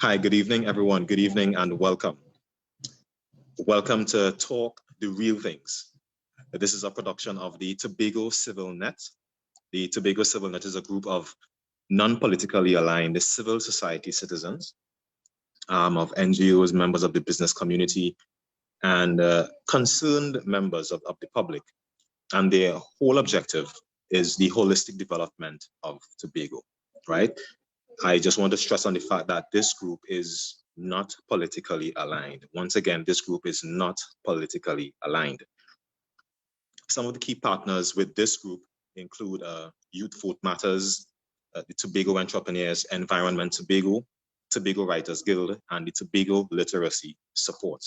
Hi, good evening, everyone. Good evening and welcome. Welcome to Talk the Real Things. This is a production of the Tobago Civil Net. The Tobago Civil Net is a group of non-politically aligned civil society citizens, of NGOs, members of the business community, and concerned members of the public. And their whole objective is the holistic development of Tobago, right? I just want to stress on the fact that this group is not politically aligned. Once again, this group is not politically aligned. Some of the key partners with this group include Youth Vote Matters, the Tobago Entrepreneurs Environment Tobago, Tobago Writers Guild, and the Tobago Literacy Support.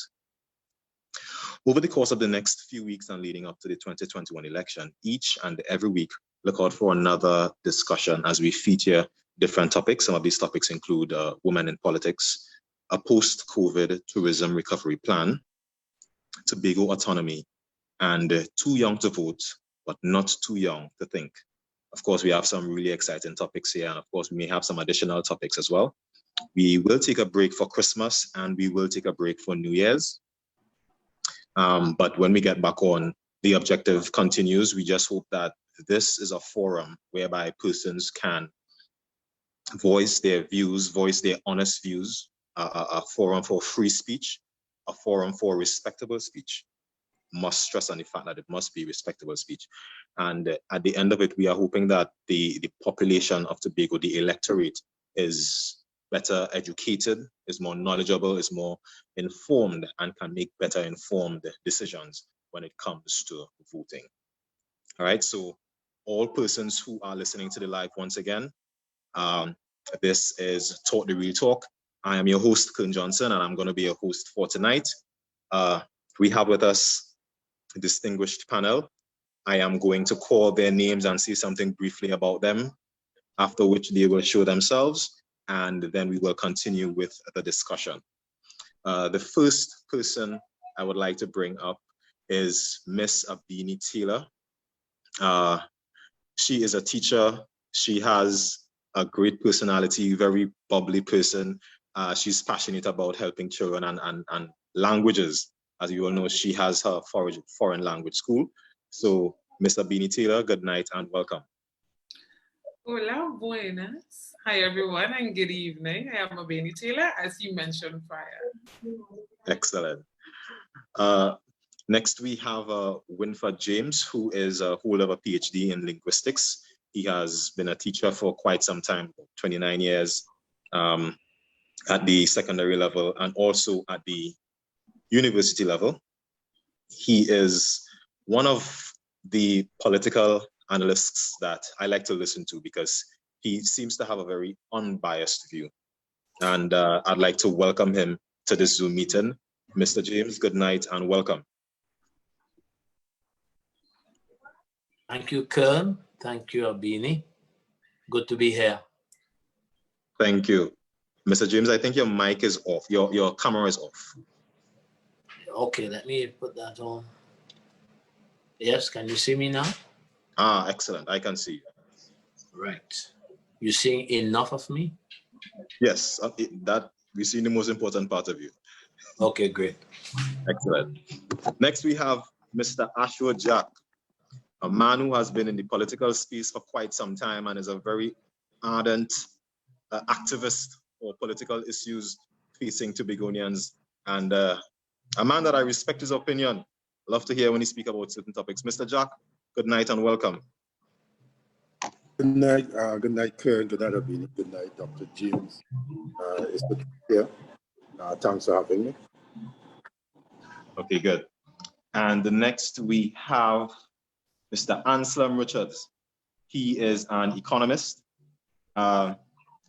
Over the course of the next few weeks and leading up to the 2021 election, each and every week, look out for another discussion as we feature different topics. Some of these topics include women in politics, a post-COVID tourism recovery plan, Tobago autonomy, and too young to vote, but not too young to think. Of course, we have some really exciting topics here, and of course, we may have some additional topics as well. We will take a break for Christmas, and we will take a break for New Year's. But when we get back on, the objective continues. We just hope that this is a forum whereby persons can voice their views, voice their honest views, a forum for free speech, a forum for respectable speech. Must stress on the fact that it must be respectable speech. And at the end of it, we are hoping that the population of Tobago, the electorate, is better educated, is more knowledgeable, is more informed, and can make better informed decisions when it comes to voting. All right, so all persons who are listening to the live once again, this is Talk the Real Talk. I am your host, Kern Johnson, and I'm going to be your host for tonight. We have with us a distinguished panel. I am going to call their names and say something briefly about them, after which they will show themselves, and then we will continue with the discussion. The first person I would like to bring up is Miss Abini Taylor. She is a teacher. She has a great personality, very bubbly person. She's passionate about helping children and languages. As you all know, she has her foreign language school. So, Miss Abini Taylor, good night and welcome. Hola, buenas. Hi, everyone, and good evening. I am Abini Taylor, as you mentioned prior. Excellent. Next, we have Winford James, who is a holder of a PhD in linguistics. He has been a teacher for quite some time, 29 years, at the secondary level and also at the university level. He is one of the political analysts that I like to listen to because he seems to have a very unbiased view. And I'd like to welcome him to this Zoom meeting. Mr. James, good night and welcome. Thank you, Kern. Thank you, Abini. Good to be here. Thank you. Mr. James, I think your mic is off. Your camera is off. Okay, let me put that on. Yes, can you see me now? Ah, excellent. I can see you. Right. You seeing enough of me? Yes, that we see the most important part of you. Okay, great. Excellent. Next, we have Mr. Ashwa Jack, a man who has been in the political space for quite some time and is a very ardent activist for political issues facing Tobagonians, and a man that I respect his opinion. Love to hear when he speaks about certain topics. Mr. Jack, good night and welcome. Good night, Kern. Good night, Abini. Good night, Dr. James. It's good to be here. Thanks for having me. Okay, good. And the next we have Mr. Anselm Richards. He is an economist.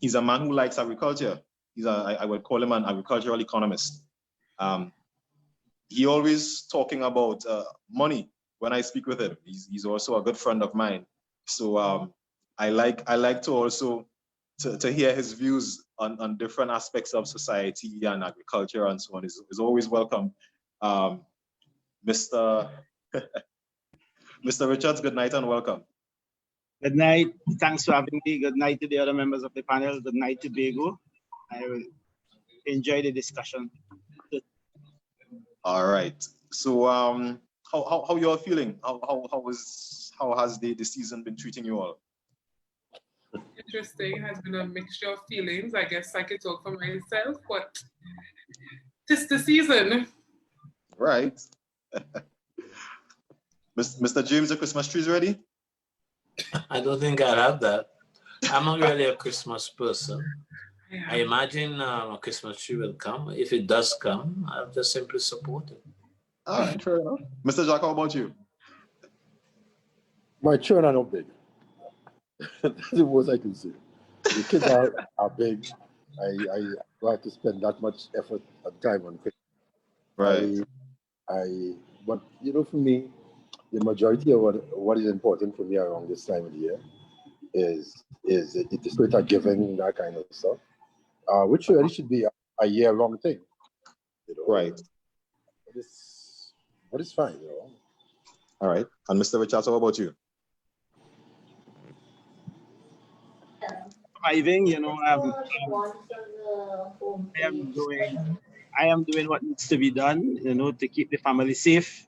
He's a man who likes agriculture. I would call him an agricultural economist. He always talking about money when I speak with him. He's also a good friend of mine. So I like to also to hear his views on different aspects of society and agriculture and so on. Is always welcome. Mr. Richards, good night and welcome. Good night. Thanks for having me. Good night to the other members of the panel. Good night, Tobago. enjoy the discussion. All right. So how you all feeling? How has the season been treating you all? Interesting. It has been a mixture of feelings. I guess I could talk for myself, but tis the season. Right. Mr. James, the Christmas tree's ready? I don't think I'll have that. I'm not really a Christmas person. Yeah. I imagine a Christmas tree will come. If it does come, I'll just simply support it. All right, fair enough. Mr. Jack, how about you? My children are not big. That's the worst I can say. The kids are big. I don't have to spend that much effort and time on Christmas. Right. But you know, for me, the majority of what is important for me around this time of the year is the spirit of giving, that kind of stuff, which really should be a year-long thing. You know? Right. But it's fine, you know. All right. And Mr. Richards, how about you? Surviving, you know, I am doing what needs to be done, you know, to keep the family safe.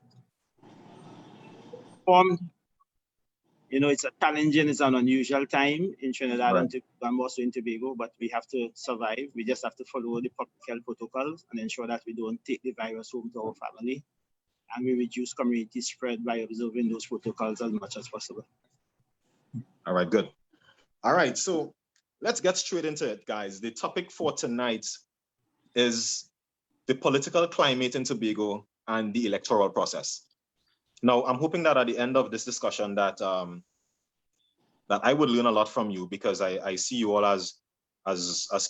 You know, it's a challenging, it's an unusual time in Trinidad and also in Tobago, but we have to survive. We just have to follow the public health protocols and ensure that we don't take the virus home to our family. And we reduce community spread by observing those protocols as much as possible. All right, good. All right, so let's get straight into it, guys. The topic for tonight is the political climate in Tobago and the electoral process. Now, I'm hoping that at the end of this discussion that that I would learn a lot from you, because I see you all as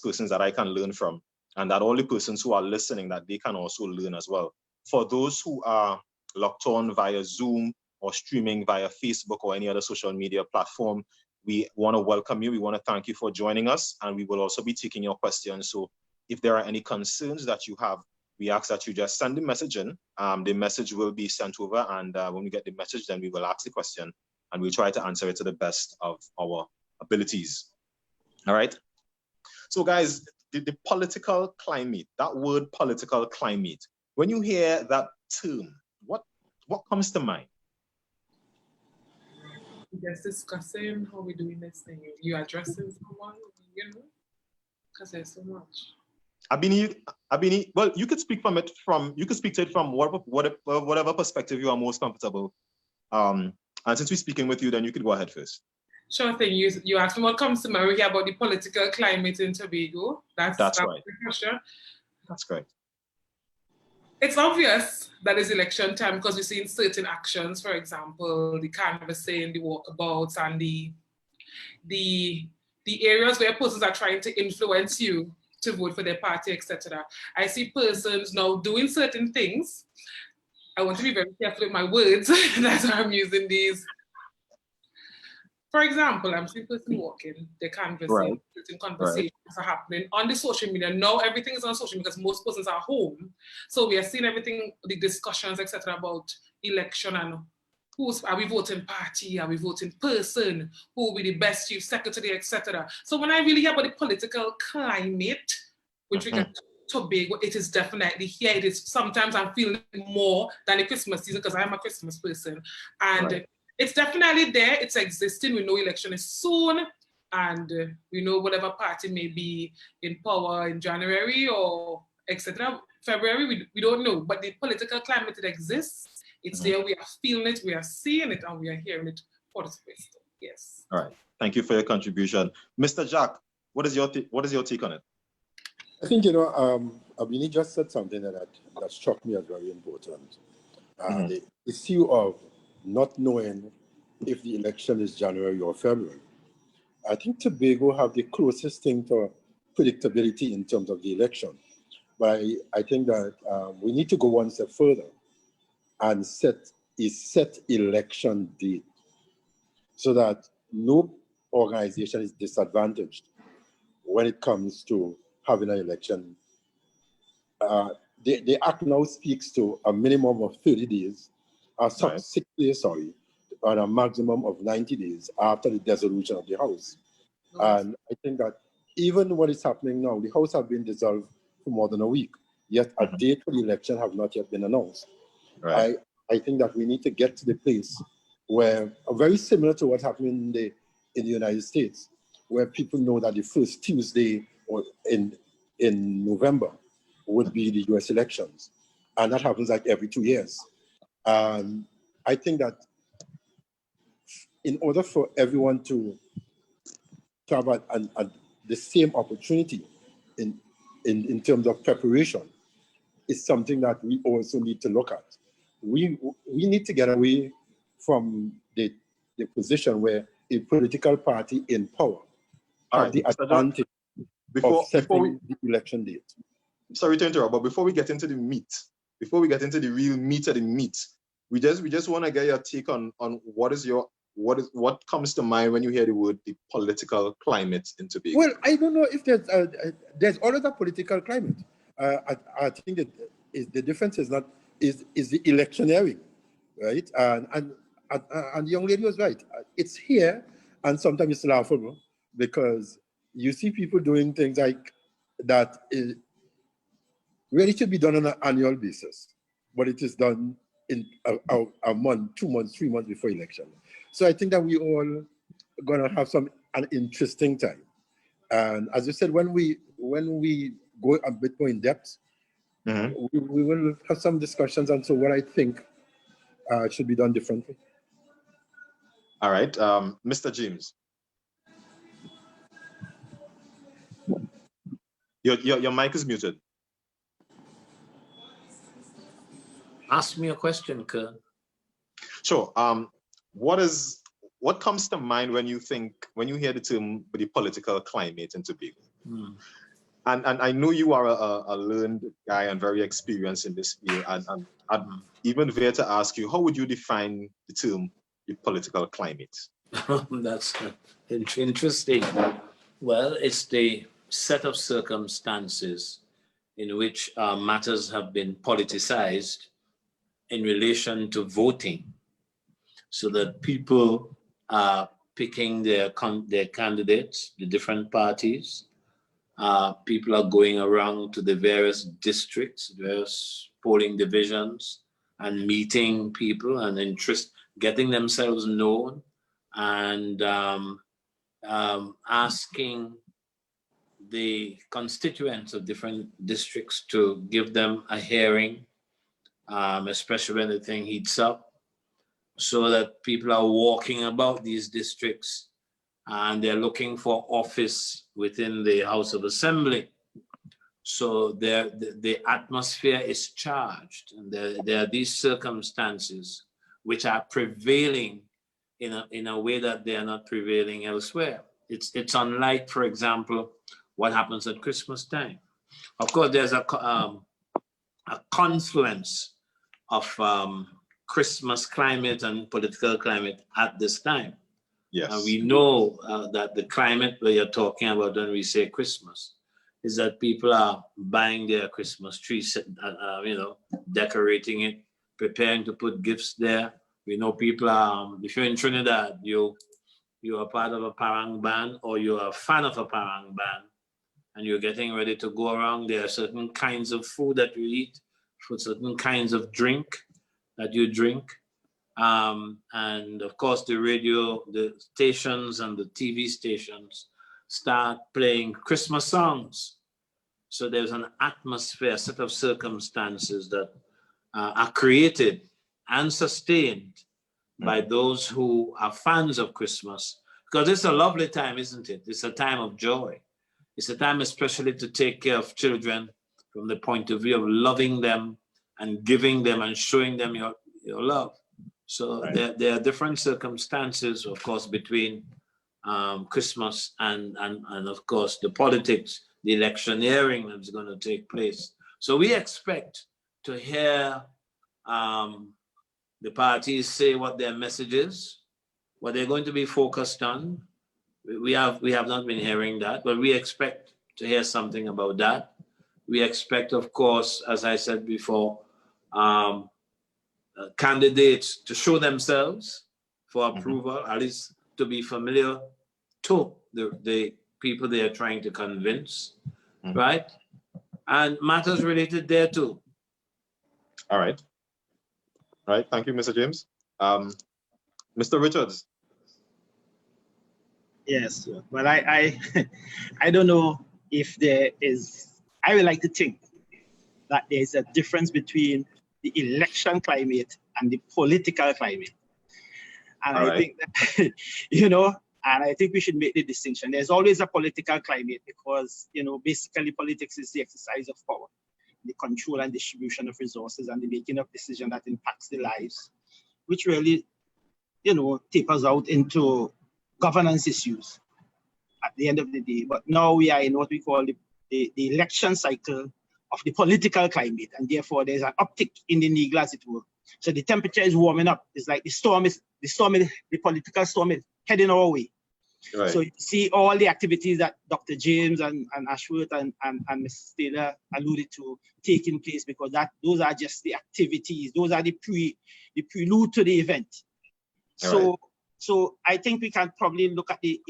persons that I can learn from, and that all the persons who are listening, that they can also learn as well. For those who are locked on via Zoom or streaming via Facebook or any other social media platform, we want to welcome you. We want to thank you for joining us, and we will also be taking your questions. So if there are any concerns that you have, we ask that you just send the message in. The message will be sent over, and when we get the message, then we will ask the question, and we'll try to answer it to the best of our abilities. All right? So guys, the political climate, that word political climate, when you hear that term, what comes to mind? Just discussing how we're doing this thing. You addressing someone, you know, because there's so much. Abini, well, you could speak to it from whatever perspective you are most comfortable. And since we're speaking with you, then you could go ahead first. Sure thing. You asked me what comes to mind about the political climate in Tobago. That's right. The question. That's correct. It's obvious that it's election time because we're seeing certain actions, for example, the canvassing, the walkabouts, and the areas where persons are trying to influence you to vote for their party, etc. I see persons now doing certain things. I want to be very careful with my words. That's why I'm using these. For example, I'm seeing person walking, they're canvassing, certain conversations are happening on the social media. Now everything is on social media because most persons are home. So we are seeing everything, the discussions, etc. about election and are we voting party, are we voting person, who will be the best chief secretary, etc. So when I really hear about the political climate, which we get Tobago, it is definitely here. It is sometimes I'm feeling more than the Christmas season because I'm a Christmas person. And it's definitely there, it's existing. We know election is soon, and we know whatever party may be in power in January or etc. February, we don't know. But the political climate, it exists. It's there, we are feeling it, we are seeing it, and we are hearing it for the space. Yes. All right. Thank you for your contribution. Mr. Jack, what is your take on it? I think, you know, Abini just said something that struck me as very important. The issue of not knowing if the election is January or February. I think Tobago have the closest thing to predictability in terms of the election. But I think that we need to go one step further and set election date so that no organization is disadvantaged when it comes to having an election. The act now speaks to a minimum of 30 days, 6 days, sorry, and a maximum of 90 days after the dissolution of the House. And I think that even what is happening now, the House has been dissolved for more than a week. Yet a date for the election have not yet been announced. Right. I think that we need to get to the place where, very similar to what happened in the United States, where people know that the first Tuesday or in November would be the US elections. And that happens like every 2 years. I think that in order for everyone to have the same opportunity in terms of preparation, is something that we also need to look at. We need to get away from the position where a political party in power have the advantage of setting the election date. Sorry to interrupt, but before we get into the meat, before we get into the real meat of the meat, we just want to get your take on what comes to mind when you hear the word the political climate in Tobago. Well, I don't know if there's always a political climate. I think that the difference is the electioneering, right? And the young lady was right. It's here, and sometimes it's laughable because you see people doing things like that really should be done on an annual basis, but it is done in a month, 2 months, 3 months before election. So I think that we all gonna have an interesting time. And as you said, when we go a bit more in depth, we will have some discussions on what I think should be done differently. All right, Mr. James, your mic is muted. Ask me a question, Kern. Sure. What comes to mind when you hear the term the political climate in Tobago? And I know you are a learned guy and very experienced in this field, and I'd even dare to ask you, how would you define the term the political climate? That's interesting. Well, it's the set of circumstances in which matters have been politicized in relation to voting, so that people are picking their candidates, the different parties. People are going around to the various districts, various polling divisions, and meeting people and getting themselves known, and asking the constituents of different districts to give them a hearing, especially when the thing heats up, so that people are walking about these districts and they're looking for office within the House of Assembly. So the atmosphere is charged, and there are these circumstances which are prevailing in a way that they are not prevailing elsewhere. It's unlike, for example, what happens at Christmas time. Of course, there's a confluence of Christmas climate and political climate at this time. Yes. And we know that the climate that you're talking about when we say Christmas is that people are buying their Christmas trees, decorating it, preparing to put gifts there. We know people are, if you're in Trinidad, you're a part of a parang band, or you're a fan of a parang band, and you're getting ready to go around. There are certain kinds of food that you eat, for certain kinds of drink that you drink. And of course, the stations and the TV stations start playing Christmas songs. So there's an atmosphere, a set of circumstances that are created and sustained by those who are fans of Christmas. Because it's a lovely time, isn't it? It's a time of joy. It's a time especially to take care of children from the point of view of loving them and giving them and showing them your love. So there are different circumstances, of course, between Christmas and of course the politics, the electioneering that's going to take place. So we expect to hear the parties say what their message is, what they're going to be focused on. We have not been hearing that, but we expect to hear something about that. We expect, of course, as I said before, candidates to show themselves for approval, at least to be familiar to the people they are trying to convince, right? and matters related there too. All right. All right. Thank you, Mr. James. Mr. Richards. Yes, well, I I don't know if there is. I would like to think that there is a difference between the election climate and the political climate, and All I right. think that and I think we should make the distinction. There's always a political climate because basically politics is the exercise of power, the control and distribution of resources, and the making of decisions that impacts the lives, which really tapers out into governance issues at the end of the day. But now we are in what we call the election cycle of the political climate, and therefore there's an uptick in the needle, as it were. So the temperature is warming up. It's like the political storm is heading our way. Right. So you see all the activities that Dr. James and Ashworth and Ms. Taylor alluded to taking place, because those are just the activities. Those are the prelude to the event. So I think we can probably look at the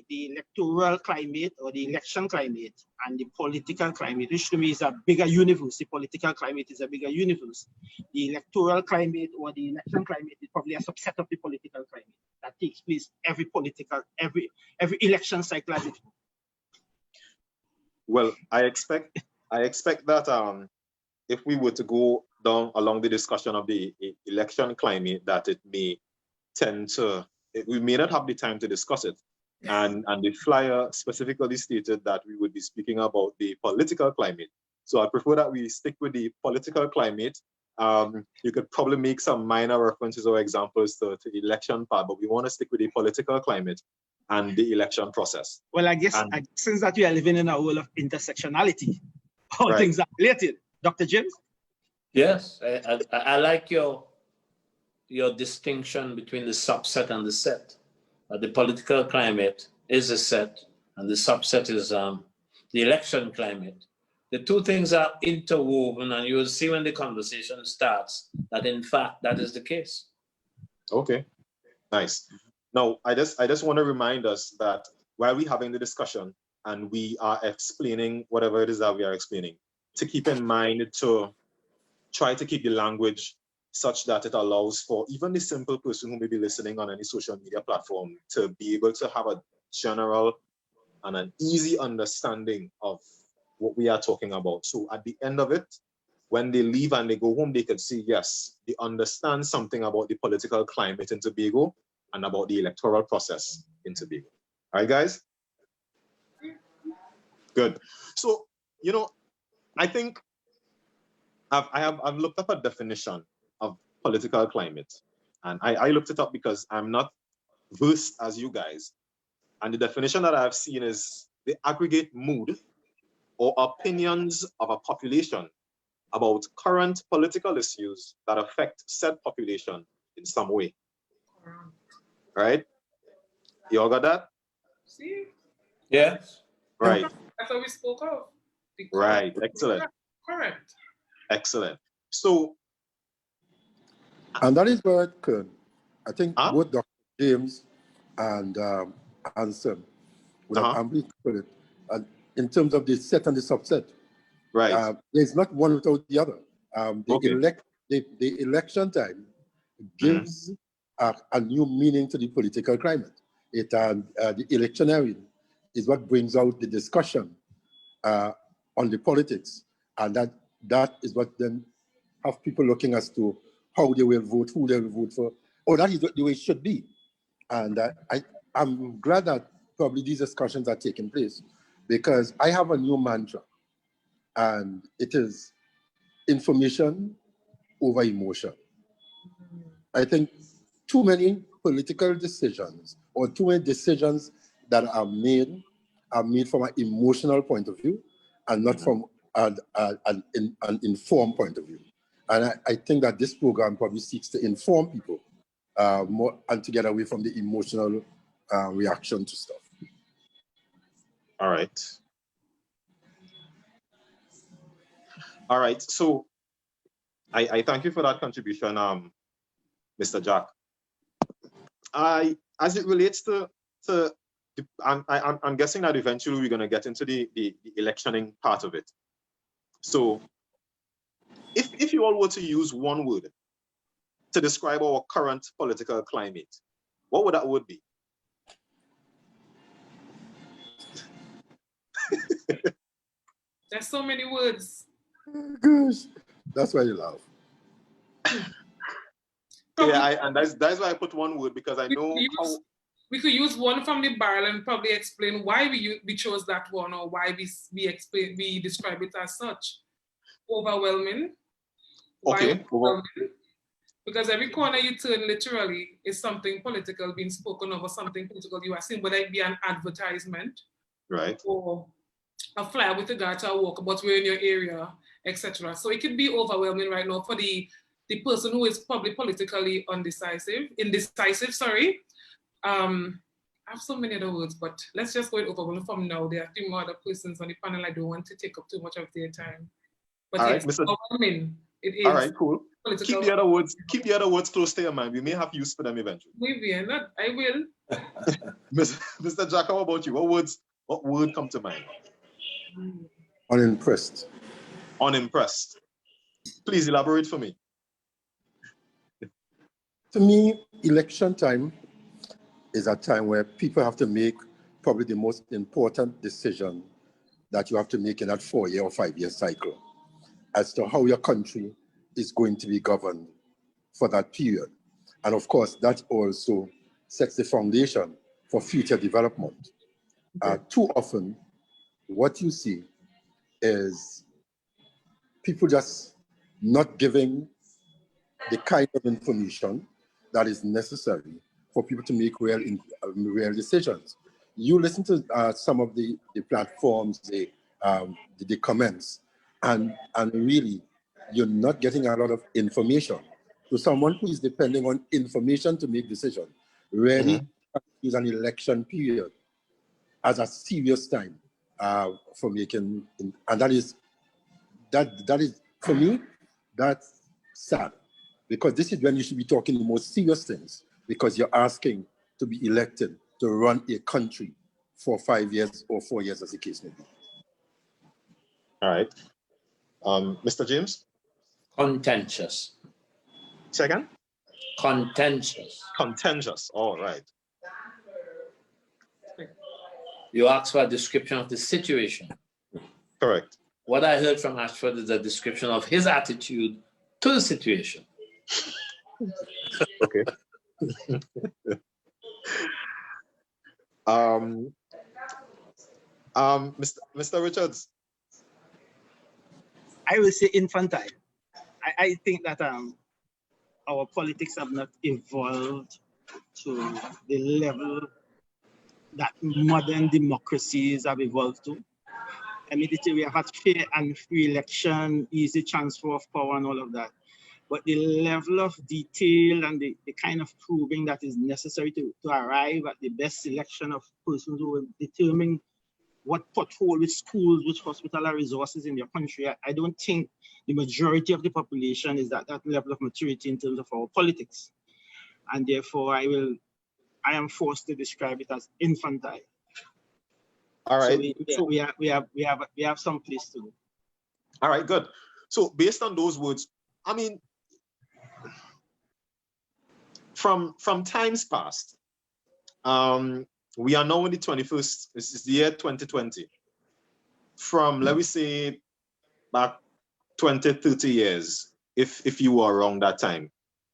electoral climate or the election climate and the political climate, which to me is a bigger universe. The political climate is a bigger universe. The electoral climate or the election climate is probably a subset of the political climate that takes place every election cycle. Well, I expect that if we were to go down along the discussion of the election climate, that it may tend to, we may not have the time to discuss it. And the flyer specifically stated that we would be speaking about the political climate. So I prefer that we stick with the political climate. You could probably make some minor references or examples to the election part, but we want to stick with the political climate and the election process. Well, I guess since that we are living in a world of intersectionality, all things are related. Dr. James? Yes, I like your distinction between the subset and the set. The political climate is a set, and the subset is the election climate. The two things are interwoven, and you will see when the conversation starts that in fact that is the case. Okay, nice. Now, I just want to remind us that while we're having the discussion and we are explaining whatever it is that we are explaining, to keep in mind to try to keep the language such that it allows for even the simple person who may be listening on any social media platform to be able to have a general and an easy understanding of what we are talking about. So at the end of it, when they leave and they go home, they could see, yes, they understand something about the political climate in Tobago and about the electoral process in Tobago. All right, guys? Good. So, I think I've looked up a definition of political climate, and I looked it up because I'm not versed as you guys. And the definition that I've seen is the aggregate mood or opinions of a population about current political issues that affect said population in some way. Right? You all got that? See? Yes. Right. That's what we spoke of. Right. Excellent. Correct. Excellent. So, and that is where it could, I think both Dr. James and Anson would have amply put it. In terms of the set and the subset, right? There's not one without the other. The election time gives a new meaning to the political climate. The electioneering is what brings out the discussion on the politics, and that is what then have people looking as to how they will vote, who they will vote for. Oh, that is the way it should be. And I'm glad that probably these discussions are taking place, because I have a new mantra, and it is information over emotion. I think too many political decisions or too many decisions that are made from an emotional point of view and not from an informed point of view. And I think that this program probably seeks to inform people more and to get away from the emotional reaction to stuff. All right. All right. So I thank you for that contribution, Mr. Jack. As it relates to I'm guessing that eventually we're going to get into the electioning part of it. So if you all were to use one word to describe our current political climate, what would that word be? There's so many words. Gosh, that's why you laugh. And that's why I put one word, because I know how we could use one from the barrel and probably explain why we chose that one, or why we describe it as such. Overwhelming. Okay. Why overwhelming? Because every corner you turn, literally, is something political being spoken of, or something political you are seeing, whether it be an advertisement, right, or a flyer with regard to a walkabout, we're in your area, etc. So it could be overwhelming right now for the person who is probably politically indecisive, sorry. I have so many other words, but let's just go with overwhelming from now. There are a few more other persons on the panel. I don't want to take up too much of their time. But all it's right, Mr. overwhelming. It is. All right, cool. Political. Keep the other words close to your mind. We may have use for them eventually. Maybe, I will. Mr. Jack, how about you? What word come to mind? Unimpressed. Unimpressed. Please elaborate for me. To me, election time is a time where people have to make probably the most important decision that you have to make in that 4-year or 5-year cycle as to how your country is going to be governed for that period. And of course, that also sets the foundation for future development. Too often, what you see is people just not giving the kind of information that is necessary for people to make real decisions. You listen to some of the platforms, the comments, and really, you're not getting a lot of information. So someone who is depending on information to make decisions really use an election period as a serious time for making, and that is for me, that's sad, because this is when you should be talking the most serious things, because you're asking to be elected to run a country for 5 years or 4 years, as the case may be. All right. Mr. James? Contentious. Second? Contentious. Contentious. All right. You asked for a description of the situation. Correct. What I heard from Ashford is a description of his attitude to the situation. Okay. Mr. Richards? I will say infantile. I think that our politics have not evolved to the level that modern democracies have evolved to. Immediately, we have had fair and free election, easy transfer of power and all of that. But the level of detail and the kind of proving that is necessary to arrive at the best selection of persons who will determine what pothole, which schools, which hospital are resources in your country, I don't think the majority of the population is at that level of maturity in terms of our politics. And therefore, I am forced to describe it as infantile. All right. So we have some place to go. All right, good. So based on those words, I mean, from times past, we are now in the 21st, this is the year 2020. From, let me say, back 20, 30 years, if you were around that time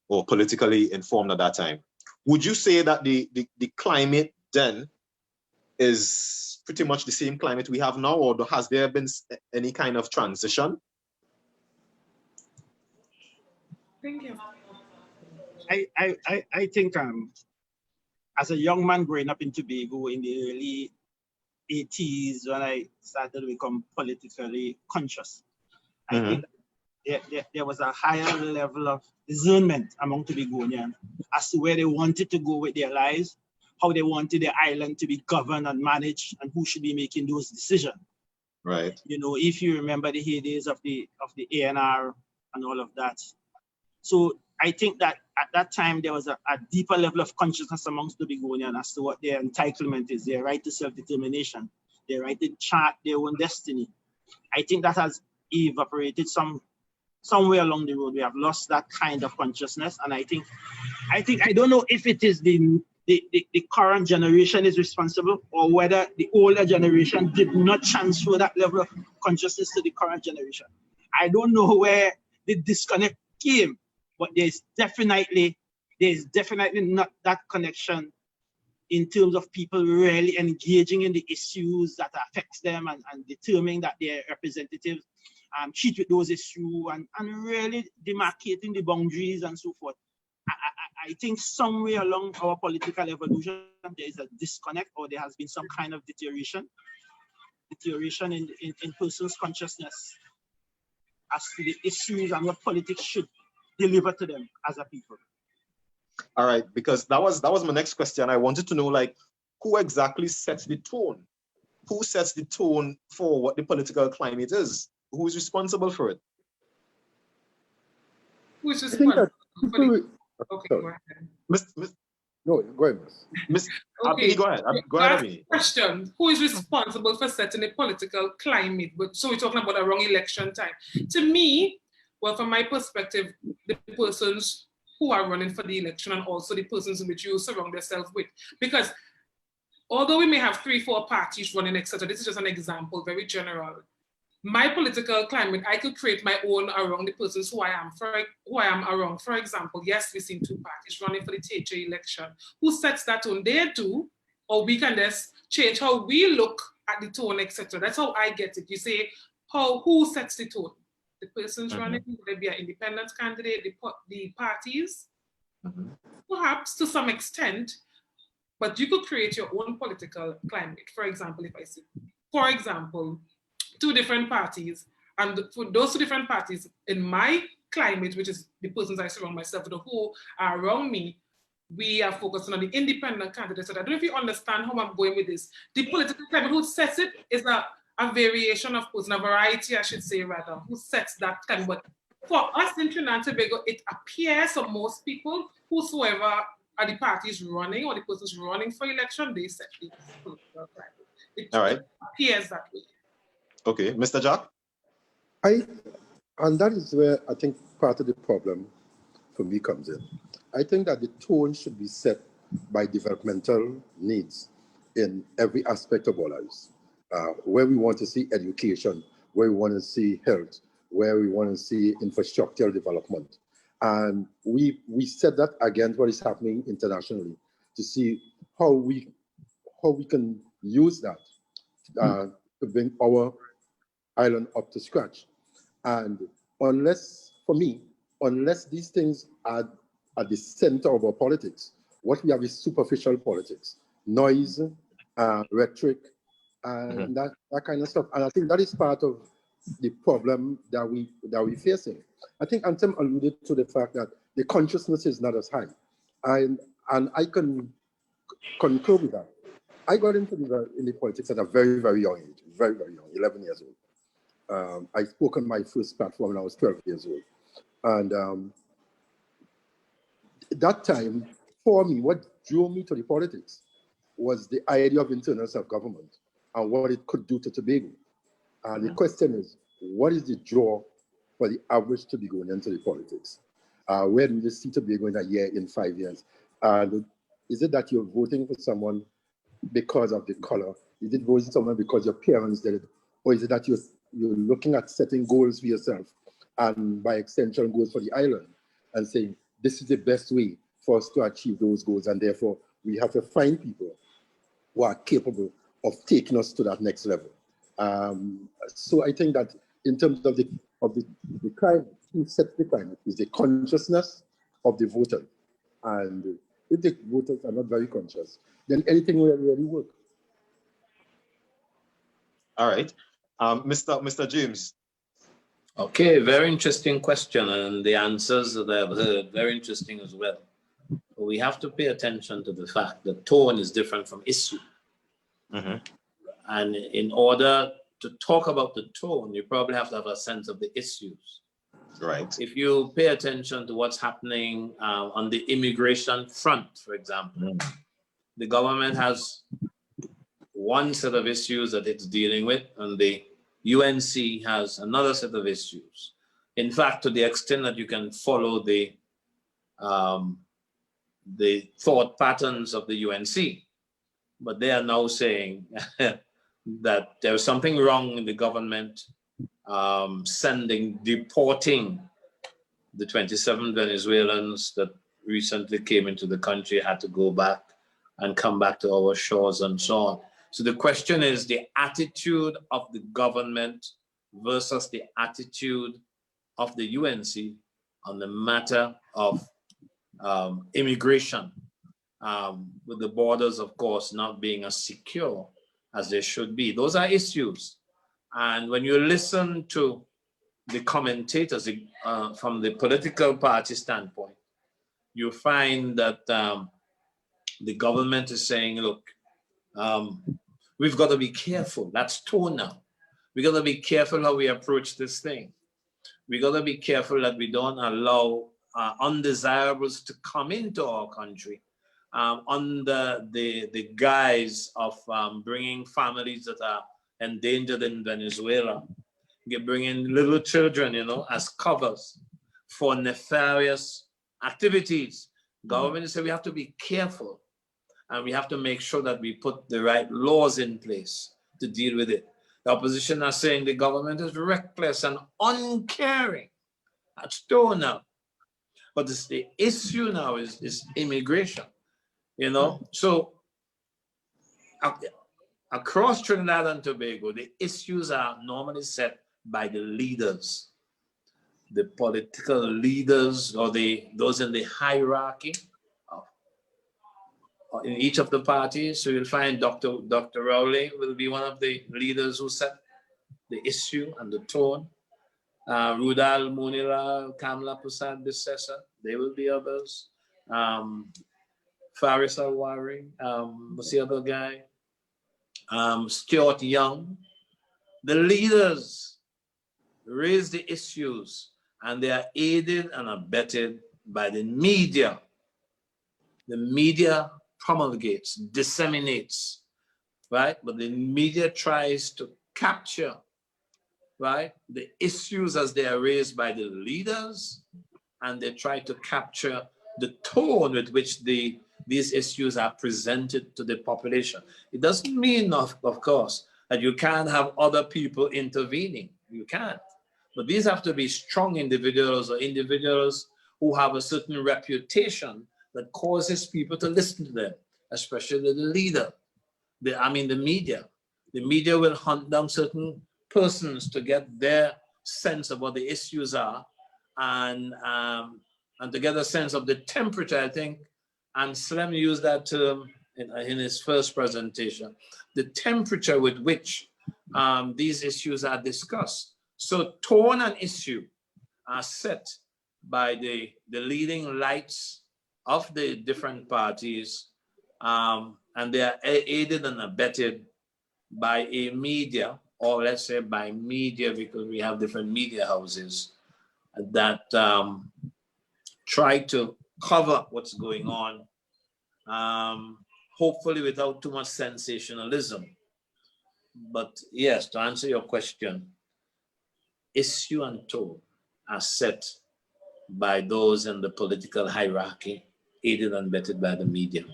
or politically informed at that time, would you say that the climate then is pretty much the same climate we have now, or has there been any kind of transition? Thank you. I think as a young man growing up in Tobago in the early 80s, when I started to become politically conscious, I think there was a higher level of discernment among Tobagonians as to where they wanted to go with their lives, how they wanted the island to be governed and managed, and who should be making those decisions. Right. You know, if you remember the heydays of the ANR and all of that. So I think that at that time there was a deeper level of consciousness amongst Tobagonians as to what their entitlement is, their right to self-determination, their right to chart their own destiny. I think that has evaporated somewhere along the road. We have lost that kind of consciousness. And I don't know if it is the current generation is responsible, or whether the older generation did not transfer that level of consciousness to the current generation. I don't know where the disconnect came, but there's definitely not that connection in terms of people really engaging in the issues that affects them and determining that their representatives treat with those issues and really demarcating the boundaries and so forth. I think somewhere along our political evolution, there is a disconnect, or there has been some kind of deterioration in person's consciousness as to the issues and what politics should deliver to them as a people. All right, because that was my next question. I wanted to know, like, who exactly sets the tone? Who sets the tone for what the political climate is? Who is responsible for it? Who is responsible? Okay, sorry. go ahead. No, go ahead, miss. Okay. Go ahead. Go ahead, Abini. Question: who is responsible for setting a political climate? So we're talking about a wrong election time. To me, well, from my perspective, the persons who are running for the election and also the persons in which you surround yourself with. Because although we may have 3-4 parties running, etc., this is just an example, very general. My political climate, I could create my own around the persons who I am around. For example, yes, we've seen 2 parties running for the THA election. Who sets that tone? They do, or we can just change how we look at the tone, etc. That's how I get it. You say, who sets the tone? The persons running, whether it be an independent candidate, the parties, perhaps to some extent, but you could create your own political climate. For example, if I say, for example, 2 different parties, and for those 2 different parties in my climate, which is the persons I surround myself with, who are around me, we are focusing on the independent candidates. So I don't know if you understand how I'm going with this. The political climate, who sets it is a variation of person, a variety, I should say, rather, who sets that kind. But for us in Trinidad and Tobago, it appears for most people, whosoever are the parties running or the persons running for election, they set the political climate. It appears that way. Okay, Mr. Jack? And that is where I think part of the problem for me comes in. I think that the tone should be set by developmental needs in every aspect of our lives. Where we want to see education, where we want to see health, where we want to see infrastructural development. And we set that against what is happening internationally to see how we can use that to bring our island up to scratch. And unless these things are at the center of our politics, what we have is superficial politics, noise, rhetoric, and that kind of stuff. And I think that is part of the problem that we're facing. I think Anthem alluded to the fact that the consciousness is not as high. And I can concur with that. I got into the politics at a very, very young age, very, very young, 11 years old. I spoke on my first platform when I was 12 years old. And that time, for me, what drew me to the politics was the idea of internal self-government and what it could do to Tobago. And the question is, what is the draw for the average Tobagonian into the politics? Where do you see Tobago in a year, in 5 years? And is it that you're voting for someone because of the color? Is it voting for someone because your parents did it? Or is it that you're looking at setting goals for yourself and by extension goals for the island and saying, this is the best way for us to achieve those goals, and therefore we have to find people who are capable of taking us to that next level. So I think that in terms of the climate, who sets the climate is the consciousness of the voter. And if the voters are not very conscious, then anything will really work. All right. Mr. James. Okay, very interesting question, and the answers that I've heard, very interesting as well. But we have to pay attention to the fact that tone is different from issue. And in order to talk about the tone, you probably have to have a sense of the issues. Right. If you pay attention to what's happening on the immigration front, for example, the government has one set of issues that it's dealing with, and the UNC has another set of issues. In fact, to the extent that you can follow the thought patterns of the UNC, but they are now saying that there's something wrong in the government deporting the 27 Venezuelans that recently came into the country, had to go back and come back to our shores and so on. So the question is the attitude of the government versus the attitude of the UNC on the matter of immigration, with the borders, of course, not being as secure as they should be. Those are issues. And when you listen to the commentators from the political party standpoint, you find that the government is saying, look, we've got to be careful. That's tone now. We got to be careful how we approach this thing. We got to be careful that we don't allow undesirables to come into our country under the guise of bringing families that are endangered in Venezuela. You're bringing little children, you know, as covers for nefarious activities. Government said we have to be careful, and we have to make sure that we put the right laws in place to deal with it. The opposition are saying the government is reckless and uncaring. That's true now. But the issue now is immigration, you know. So across Trinidad and Tobago, the issues are normally set by the leaders, the political leaders, or those in the hierarchy in each of the parties. So you'll find Dr. Rowley will be one of the leaders who set the issue and the tone. Rudal Munira, Kamla Prasad Bissessa, they will be others. Faris Alwari, what's the other guy? Stuart Young. The leaders raise the issues, and they are aided and abetted by the media. The media promulgates, disseminates, right? But the media tries to capture, right, the issues as they are raised by the leaders, and they try to capture the tone with which these issues are presented to the population. It doesn't mean, of course, that you can't have other people intervening. You can't. But these have to be strong individuals, or individuals who have a certain reputation that causes people to listen to them, especially the leader. The media. The media will hunt down certain persons to get their sense of what the issues are, and to get a sense of the temperature, I think, and Slem used that term in his first presentation, the temperature with which these issues are discussed. So tone and issue are set by the leading lights of the different parties, and they are aided and abetted by a media, or let's say by media, because we have different media houses that try to cover what's going on, hopefully without too much sensationalism. But yes, to answer your question, issue and tone are set by those in the political hierarchy, aided and abetted by the media.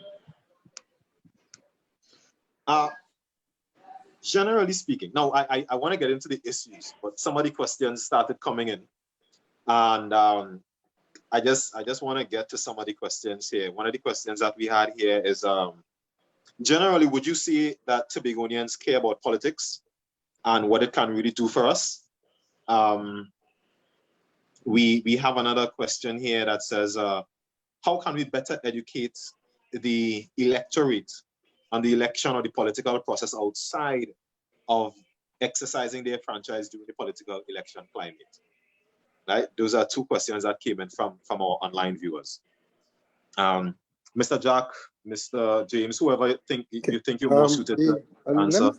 Generally speaking, now I want to get into the issues, but some of the questions started coming in, and I just want to get to some of the questions here. One of the questions that we had here is, generally, would you say that Tobagonians care about politics and what it can really do for us? We have another question here that says, how can we better educate the electorate on the election or the political process outside of exercising their franchise during the political election climate? Right? Those are two questions that came in from our online viewers. Mr. Jack, Mr. James, whoever you think you're more suited to answer.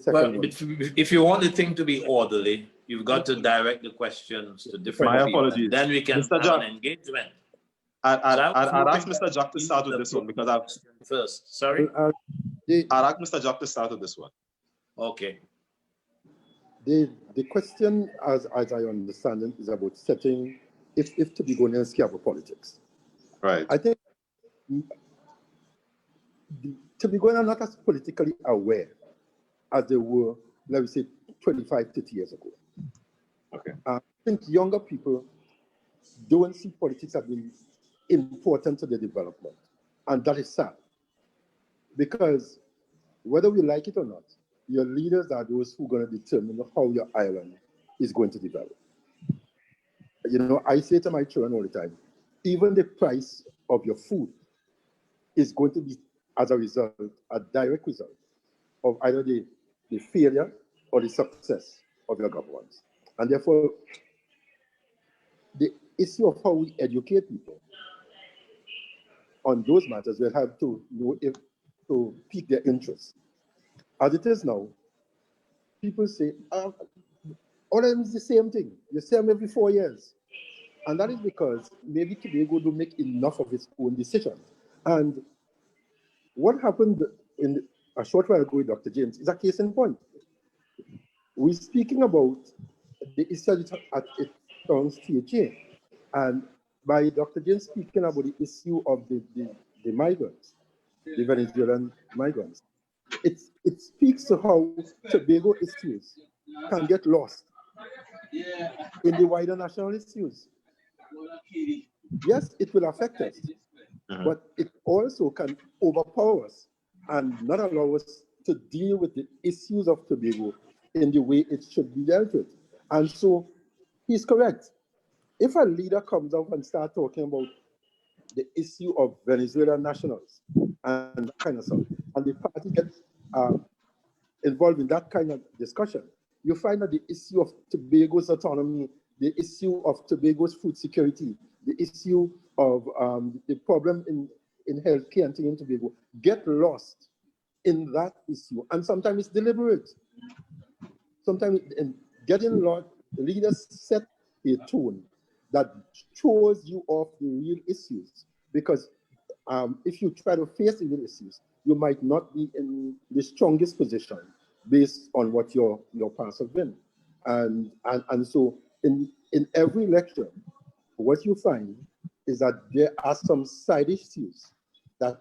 Well, if you want the thing to be orderly, you've got to direct the questions to different people. My apologies. Then we can have an engagement. I'd ask Mr. Jack to start with this one because I've first. Sorry? I'd ask Mr. Jack to start with this one. Okay. the question, as I understand it, is about setting if Tobagonians care about politics. Right. I think the Tobagonians are not as politically aware as they were, let me say, 25, 30 years ago. Okay. I think younger people don't see politics as being important to their development. And that is sad. Because whether we like it or not, your leaders are those who are going to determine how your island is going to develop. You know, I say to my children all the time, even the price of your food is going to be, as a result, a direct result of either the failure or the success of your governments. And therefore, the issue of how we educate people on those matters will have to know if to pique their interest. As it is now, people say, all of them is the same thing. You see them every 4 years. And that is because maybe Tobago don't make enough of its own decisions. And what happened in a short while ago with Dr. James is a case in point. We're speaking about the issue at THA, and by Dr. James speaking about the issue of the migrants, the Venezuelan migrants, it speaks to how Tobago issues can get lost in the wider national issues. Yes, it will affect us, but it also can overpower us and not allow us to deal with the issues of Tobago in the way it should be dealt with. And so he's correct. If a leader comes out and starts talking about the issue of Venezuelan nationals and that kind of stuff, and the party gets involved in that kind of discussion, you find that the issue of Tobago's autonomy, the issue of Tobago's food security, the issue of the problem in healthcare and things in Tobago get lost in that issue. And sometimes it's deliberate. Sometimes in getting lost, the leaders set a tone that throws you off the real issues. Because if you try to face the real issues, you might not be in the strongest position based on what your past have been. And so in every lecture, what you find is that there are some side issues that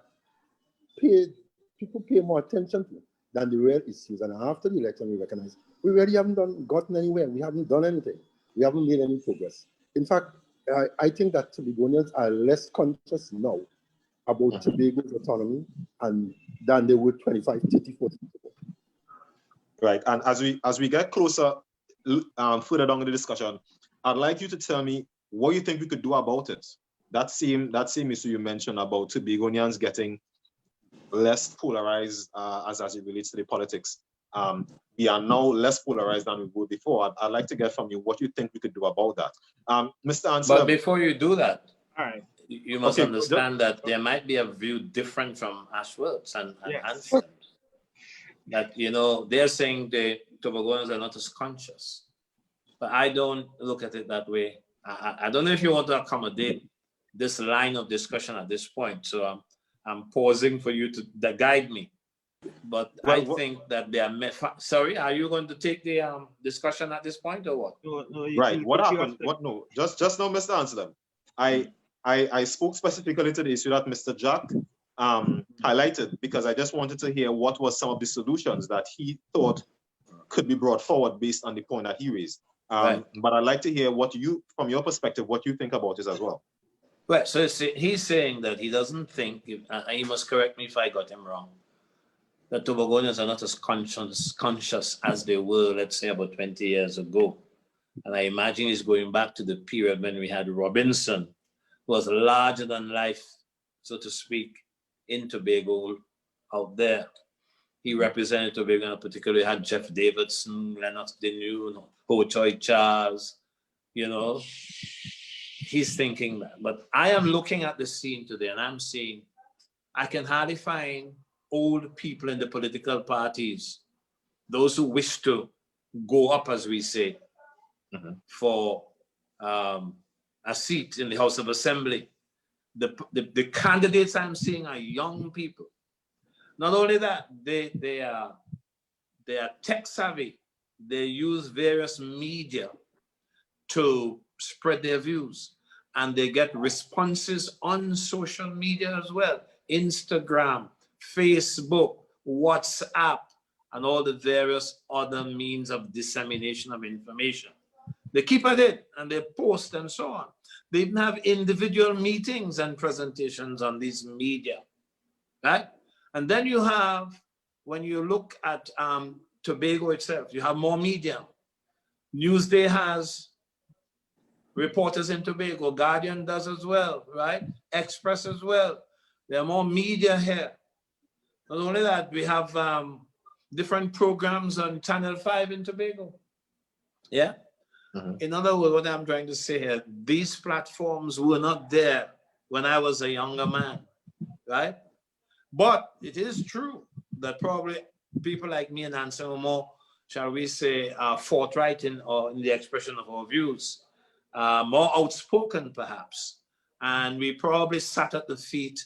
people pay more attention to than the real issues. And after the election, we recognize we really haven't gotten anywhere. We haven't done anything. We haven't made any progress. In fact, I think that Tobagonians are less conscious now about Tobago's autonomy than they were 25, 30, 40 years ago. Right, and as we get closer, further down in the discussion, I'd like you to tell me what you think we could do about it. That same issue you mentioned about Tobagonians getting less polarized as it relates to the politics. We are now less polarized than we were before. I'd like to get from you what you think we could do about that. Mr. Ansel. But before you do that, all right, you must understand that there might be a view different from Ashworth's and Ansel. That, you know, they're saying the Tobagonians are not as conscious. But I don't look at it that way. I don't know if you want to accommodate this line of discussion at this point. So I'm pausing for you to guide me. But I think that they are... Sorry, are you going to take the discussion at this point or what? No, right, what happened? What? No, just now, Mr. Anselm. I spoke specifically to the issue that Mr. Jack highlighted, because I just wanted to hear what was some of the solutions that he thought could be brought forward based on the point that he raised. Right. But I'd like to hear what you, from your perspective, what you think about this as well. Well, so he's saying that he doesn't think, he must correct me if I got him wrong, that Tobagonians are not as conscious as they were, let's say, about 20 years ago. And I imagine he's going back to the period when we had Robinson, who was larger than life, so to speak, in Tobago out there. He represented Tobago, and particularly had Jeff Davidson, Lennox Denew, Ho Choi Charles, you know. He's thinking that. But I am looking at the scene today and I'm seeing, I can hardly find old people in the political parties, those who wish to go up, as we say, for a seat in the House of Assembly. The candidates I'm seeing are young people. Not only that, they are tech savvy. they use various media to spread their views, and they get responses on social media as well. Instagram, Facebook, WhatsApp, and all the various other means of dissemination of information. They keep at it and they post and so on. They even have individual meetings and presentations on these media, right? And then you have, when you look at Tobago itself, you have more media. Newsday has reporters in Tobago, Guardian does as well, right? Express as well. There are more media here. Not only that, we have different programs on Channel 5 in Tobago. Yeah? In other words, what I'm trying to say here, these platforms were not there when I was a younger man, right? But it is true that probably people like me and Nancy are more, shall we say, forthright in the expression of our views, more outspoken perhaps. And we probably sat at the feet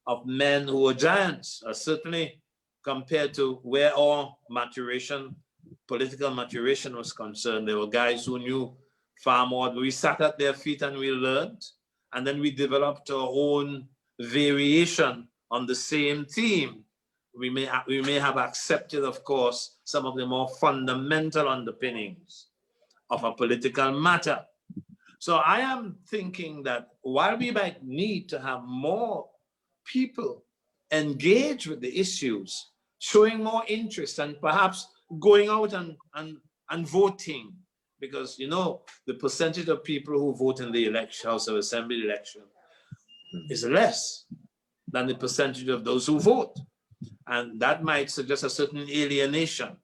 of men who were giants, certainly compared to where our maturation, political maturation was concerned. There were guys who knew far more. We sat at their feet and we learned, and then we developed our own variation on the same theme. We may have accepted, of course, some of the more fundamental underpinnings of a political matter. So I am thinking that while we might need to have more people engage with the issues, showing more interest and perhaps going out and voting, because you know the percentage of people who vote in the election, House of Assembly election is less than the percentage of those who vote. And that might suggest a certain alienation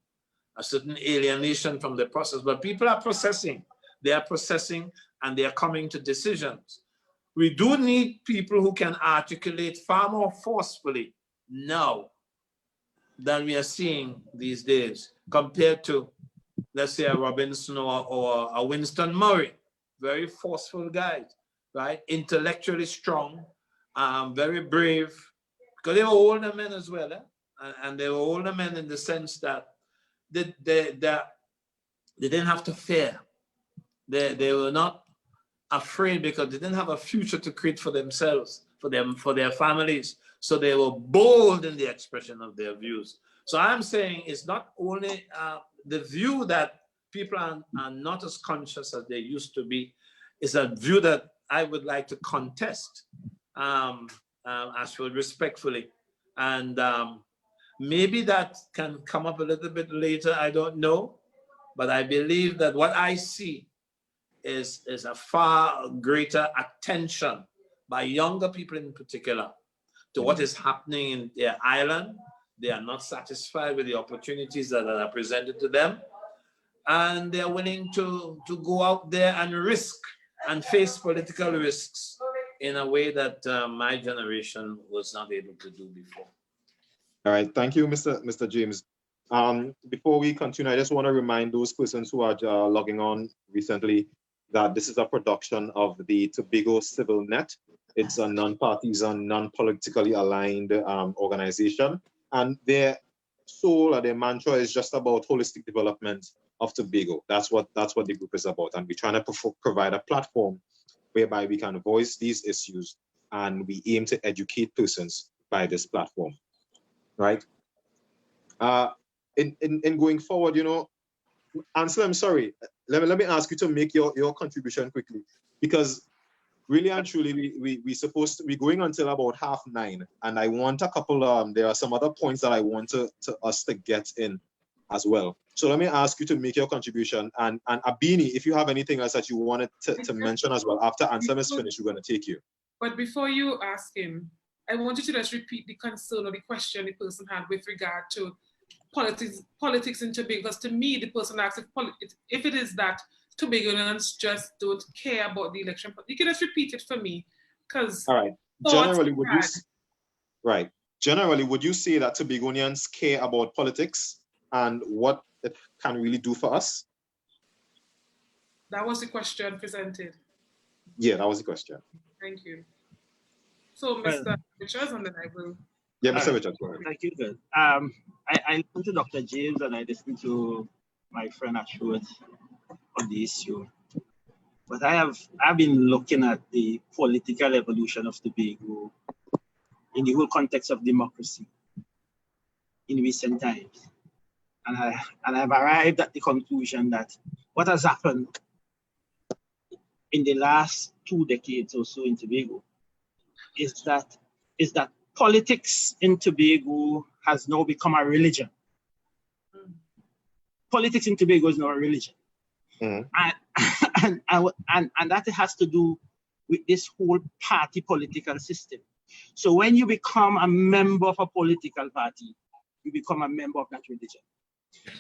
from the process. But people are processing. They are processing and they are coming to decisions. We do need people who can articulate far more forcefully now than we are seeing these days compared to, let's say, a Robinson or a Winston Murray. Very forceful guys, right? Intellectually strong, very brave, because they were older men as well. And they were older men in the sense that they didn't have to fear. They were not afraid because they didn't have a future to create for themselves, for their families. So they were bold in the expression of their views. So I'm saying it's not only the view that people are not as conscious as they used to be. It's a view that I would like to contest, as well, respectfully. And maybe that can come up a little bit later, I don't know. But I believe that what I see is a far greater attention by younger people in particular to what is happening in their island. They are not satisfied with the opportunities that are presented to them. And they're willing to go out there and risk and face political risks in a way that my generation was not able to do before. All right, thank you, Mr. James. Before we continue, I just want to remind those persons who are logging on recently that this is a production of the Tobago Civil Net. It's a non-partisan, non-politically aligned organization, and their soul or their mantra is just about holistic development of Tobago. That's what the group is about, and we're trying to provide a platform whereby we can voice these issues, and we aim to educate persons by this platform, right? In going forward, you know, Ansel, I'm sorry. Let me ask you to make your contribution quickly, because really and truly we're supposed to be going until about 9:30, and I want a couple. There are some other points that I want us to get in as well. So let me ask you to make your contribution, and Abini, if you have anything else that you wanted to mention as well. After Ansel is finished, we're going to take you. But before you ask him, I want you to just repeat the concern or the question the person had with regard to politics in Tobago. Because to me, the person asked if it is that Tobagonians just don't care about the election. You can just repeat it for me, because all right. Generally, would you say that Tobagonians care about politics and what it can really do for us? That was the question presented. Yeah, that was the question. Thank you. So, Mr. Richards, and then I will. Yeah, Mr. Richards. Thank you, good. I listened to Dr. James and I listened to my friend Ashworth on the issue. But I've been looking at the political evolution of Tobago in the whole context of democracy in recent times. And I've arrived at the conclusion that what has happened in the last 2 decades or so in Tobago is that politics in Tobago has now become a religion. Politics in Tobago is now a religion. And that has to do with this whole party political system. So when you become a member of a political party, you become a member of that religion.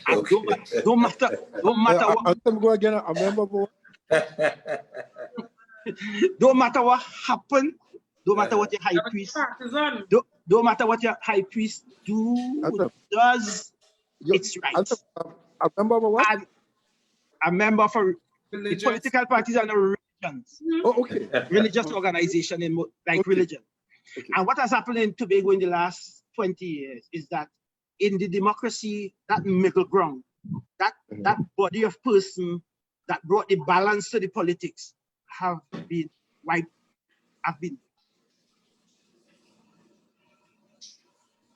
And Okay. don't matter what. I'm going again. A member of what? Don't matter what happened. Don't matter what your high priest. Don't matter what your high priest does. It's right. A member of what? And a member of the political parties and the religions. Oh, okay. Religious organization religion. Okay. And what has happened in Tobago in the last 20 years is that in the democracy, that middle ground, that body of person that brought the balance to the politics have been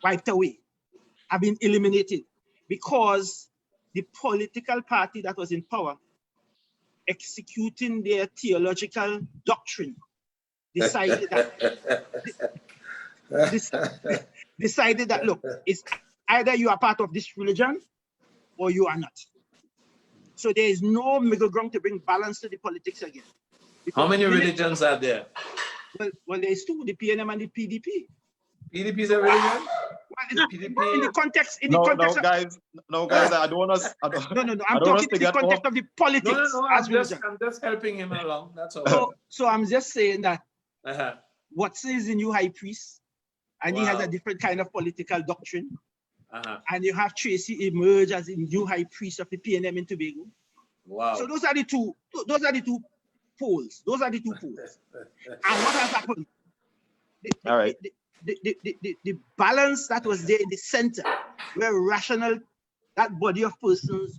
wiped away, have been eliminated, because the political party that was in power, executing their theological doctrine, decided that look, it's either you are part of this religion or you are not. So there is no middle ground to bring balance to the politics again. How many religions are there? Well, there's 2, the PNM and the PDP. PDP is a religion? Well, PDP. in the context guys, I don't want us. No. I'm talking in the context of the politics. No. I'm just helping him along. That's all. So I'm just saying that Watson is the new high priest, and he has a different kind of political doctrine. And you have Tracy emerge as the new high priest of the PNM in Tobago. Wow. So those are the two poles. And what has happened? All right. The balance that was there in the center, where rational, that body of persons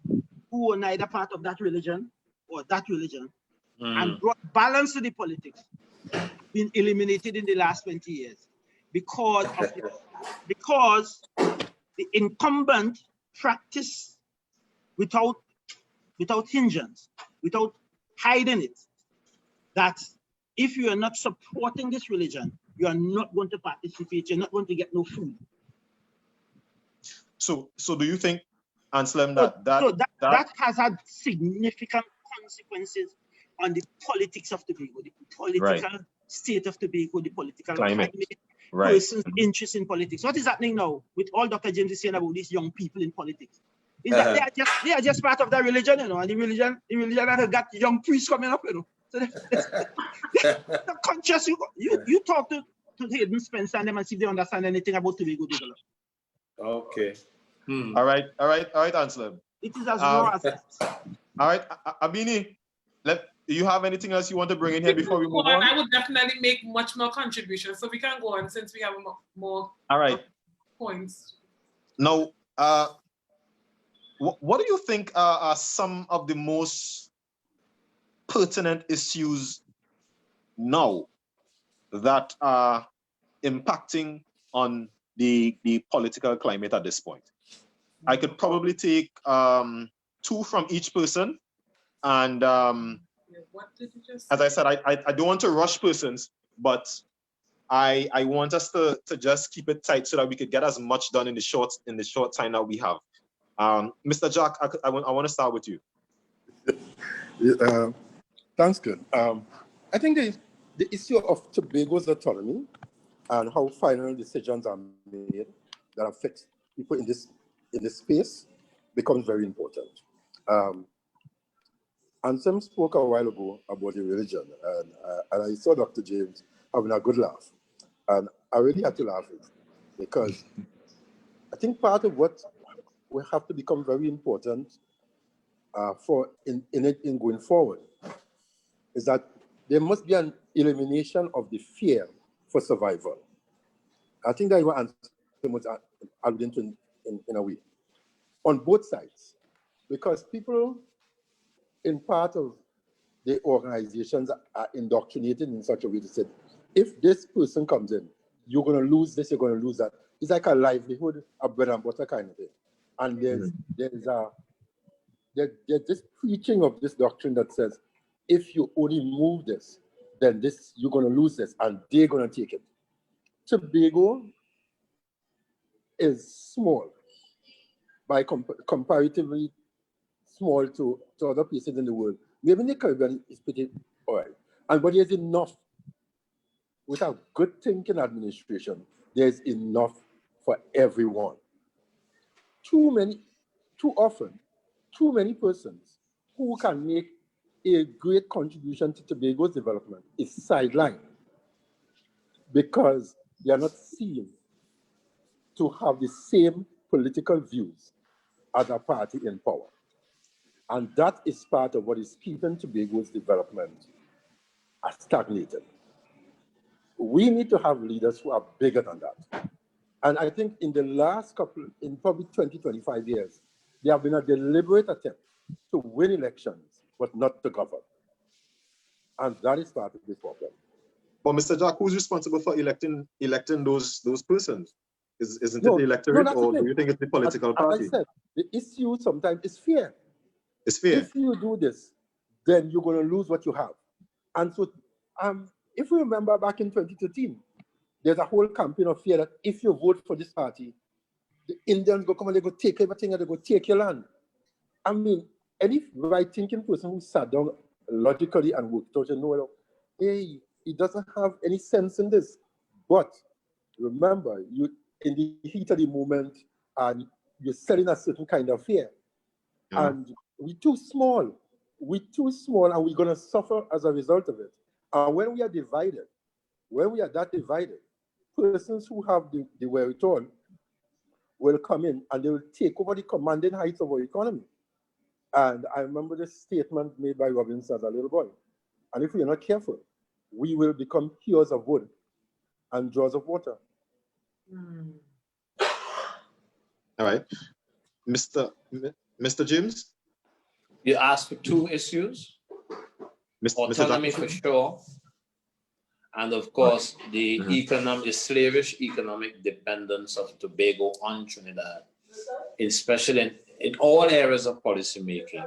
who were neither part of that religion or that religion, and brought balance to the politics, been eliminated in the last 20 years because the incumbent practice without hindrance, without hiding it, that if you are not supporting this religion, you are not going to participate, you're not going to get no food. So do you think, Anselm, that has had significant consequences on the politics of Tobago, the political state of Tobago, the political climate, person's interest in politics. What is happening now with all Dr. James is saying about these young people in politics? Is that they are just part of that religion, and the religion that has got young priests coming up, So they're conscious. You talk to Hayden Spencer and them and see if they understand anything about Tobago development. Okay. All right, Anselm. It is as raw as that. All right, Abini, do you have anything else you want to bring in here before we move on? I would definitely make much more contributions, so we can go on since we have more points. Now, what do you think are some of the most pertinent issues now that are impacting on the political climate at this point? I could probably take 2 from each person, and what did you just as I said, I don't want to rush persons, but I want us to just keep it tight so that we could get as much done in the short time that we have. Mr. Jack, I want to start with you. Thanks, good. I think the issue of Tobago's autonomy and how final decisions are made that affect people in this space becomes very important. Anselm spoke a while ago about the religion, and I saw Dr. James having a good laugh, and I really had to laugh because I think part of what will have to become very important in going forward is that there must be an elimination of the fear for survival. I think that what Anselm was alluding to in a way, on both sides, because people in part of the organizations are indoctrinated in such a way to say, if this person comes in, you're going to lose this, you're going to lose that. It's like a livelihood, a bread and butter kind of thing. And there's this preaching of this doctrine that says, if you only move this, then this you're going to lose this, and they're going to take it. Tobago is small, by comparatively small to other places in the world. Maybe in the Caribbean is pretty all right. And but there's enough, with a good thinking administration, there's enough for everyone. Too often, too many persons who can make a great contribution to Tobago's development is sidelined because they are not seen to have the same political views as a party in power. And that is part of what is keeping Tobago's development stagnated. We need to have leaders who are bigger than that. And I think in the last in probably 20, 25 years, there have been a deliberate attempt to win elections, but not to govern. And that is part of the problem. But Mr. Jack, who's responsible for electing those persons? Isn't it the electorate, or do you think it's the political party? As I said, the issue sometimes is fear. It's fear. If you do this, then you're going to lose what you have. And so, if we remember back in 2013, there's a whole campaign of fear that if you vote for this party, the Indians go come and they go take everything and they go take your land. I mean, any right-thinking person who sat down logically and worked out, you know, hey, it doesn't have any sense in this. But remember, you in the heat of the moment, and you're selling a certain kind of fear. Yeah. And we're too small, and we're going to suffer as a result of it. And when we are divided, when we are that divided, persons who have the wherewithal will come in and they will take over the commanding heights of our economy. And I remember this statement made by Robinson as a little boy. And if we are not careful, we will become hewers of wood and drawers of water. All right. Mr. James? You asked for two issues. Autonomy for sure. And of course, the slavish economic dependence of Tobago on Trinidad, especially in all areas of policy making.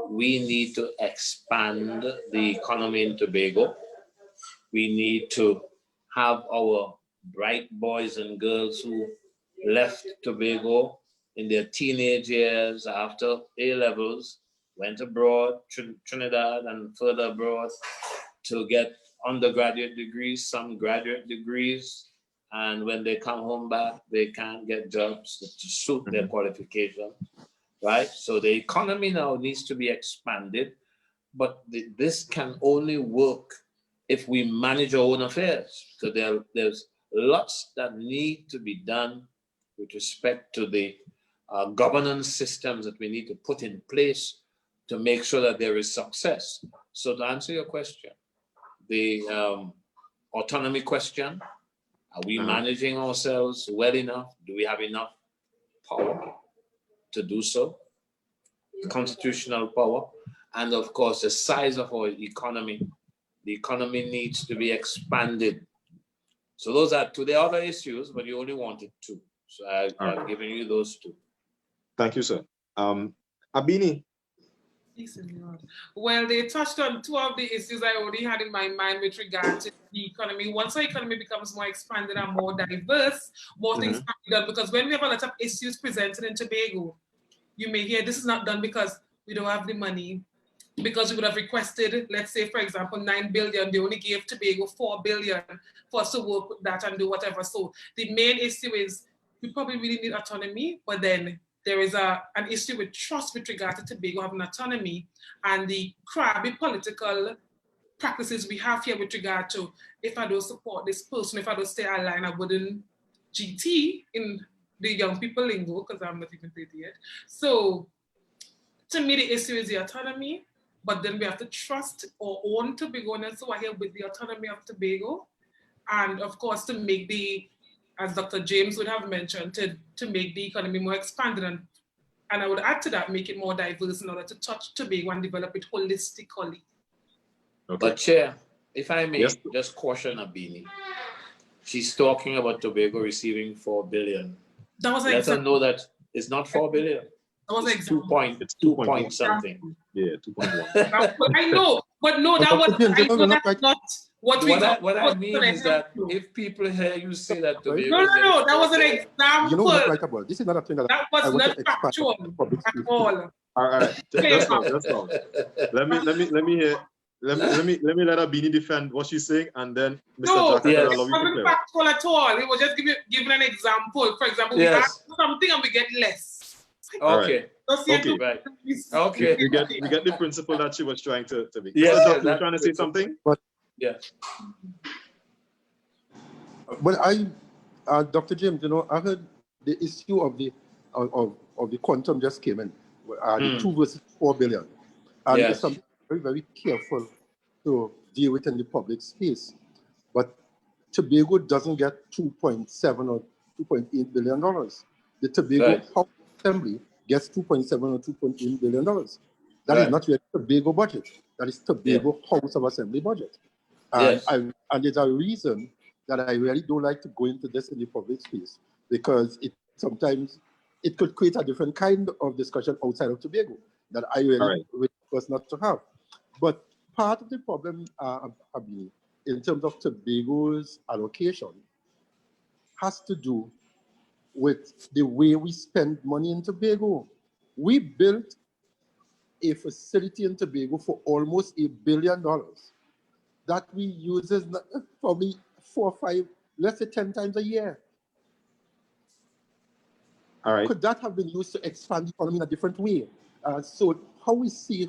We need to expand the economy in Tobago. We need to have our bright boys and girls who left Tobago in their teenage years after A-levels, went abroad, Trinidad and further abroad, to get undergraduate degrees, some graduate degrees, and when they come home back, they can't get jobs to suit their qualification, right? So the economy now needs to be expanded, but this can only work if we manage our own affairs. So there's lots that need to be done with respect to the governance systems that we need to put in place to make sure that there is success. So to answer your question, the autonomy question, are we managing ourselves well enough? Do we have enough power to do so? Constitutional power. And of course, the size of our economy. The economy needs to be expanded. So those are two. There are other issues, but you only wanted two. So I've given you those two. Thank you, sir. Abini. Well, they touched on two of the issues I already had in my mind with regard to the economy. Once our economy becomes more expanded and more diverse, more things can be done. Because when we have a lot of issues presented in Tobago, you may hear this is not done because we don't have the money, because we would have requested, let's say, for example, 9 billion, they only gave Tobago 4 billion for us to work with that and do whatever. So the main issue is we probably really need autonomy, but then there is an issue with trust with regard to Tobago having autonomy and the crabby political practices we have here with regard to, if I don't support this person, if I don't stay aligned, I wouldn't GT in the young people lingo, because I'm not even 30 yet. So to me, the issue is the autonomy, but then we have to trust our own Tobagoans who are here with the autonomy of Tobago. And of course, to make the, as Dr. James would have mentioned, to make the economy more expanded And I would add to that, make it more diverse in order to touch Tobago and develop it holistically. Okay. But Chair, if I may Yes. just caution Abini, she's talking about Tobago receiving 4 billion. That was an Let her example. know that it's not 4 billion. That was an It's 2 example. point, It's 2 2.1. point something. Yeah, 2.1. I know, but no, that was, James, I know we're not that's right. not what we got. What I mean is that No, if people hear you say that Tobago no, is getting that was an 4 example. You know what I'm right about? This is not a thing that That I was want not to expand factual on public at space. all. All right, that's all. Let me hear. Let me let Abini defend what she's saying, and then Mr. No, Jack, I Yes. can it allow you to wasn't clear. factual at all. It was just giving an example. For example, we Yes. ask for something and we get less. Okay. Just here Okay. to- Right. Okay. We get the principle that she was trying to be. Yes, Mr. Jack, yes, you were that trying to say principle. something? Yeah. Well, Dr. James, you know, I heard the issue of the quantum just came in, the 2 versus 4 billion. And Yes. it's something very, very careful to deal with in the public space. But Tobago doesn't get $2.7 or $2.8 billion. The Tobago Right. House Assembly gets $2.7 or $2.8 billion. That is Right. not really Tobago budget. That is Tobago House of Assembly budget. And, Yes. and there's a reason that I really don't like to go into this in the public space, because sometimes it could create a different kind of discussion outside of Tobago that I really was not to have. But part of the problem, Abi, in terms of Tobago's allocation, has to do with the way we spend money in Tobago. We built a facility in Tobago for almost $1 billion that we uses probably 4 or 5, let's say 10 times a year. All right. Could that have been used to expand the economy in a different way? So how we see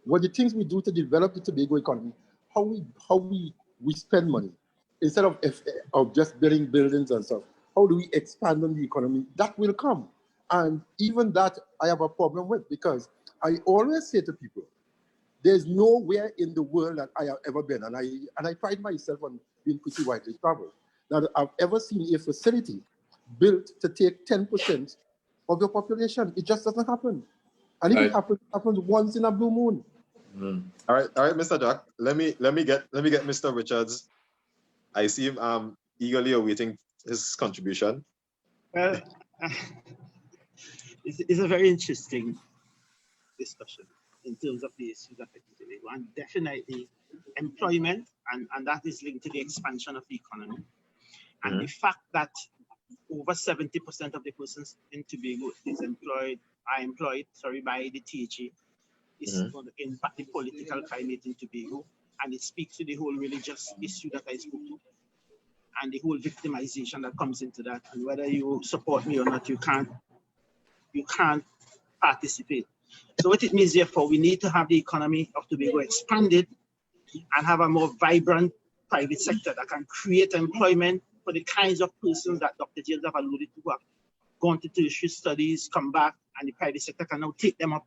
what the things we do to develop the Tobago economy, how we spend money instead of just building buildings and stuff. How do we expand on the economy? That will come, and even that I have a problem with, because I always say to people, there's nowhere in the world that I have ever been, and I pride myself on being pretty widely traveled, that I've ever seen a facility built to take 10% of your population. It just doesn't happen. And if it happens once in a blue moon. All right, Mr. Jack. Let me get Mr. Richards. I see him eagerly awaiting his contribution. Well, it's a very interesting discussion in terms of the issues affecting Tobago, and definitely employment, and that is linked to the expansion of the economy. And the fact that over 70% of the persons in Tobago are employed by the THA is going to impact the political climate in Tobago, and it speaks to the whole religious issue that I spoke to, and the whole victimization that comes into that. And whether you support me or not, you can't participate. So what it means, therefore, we need to have the economy of Tobago expanded and have a more vibrant private sector that can create employment for the kinds of persons that Dr. James have alluded to, who have gone to tertiary studies, come back, and the private sector can now take them up.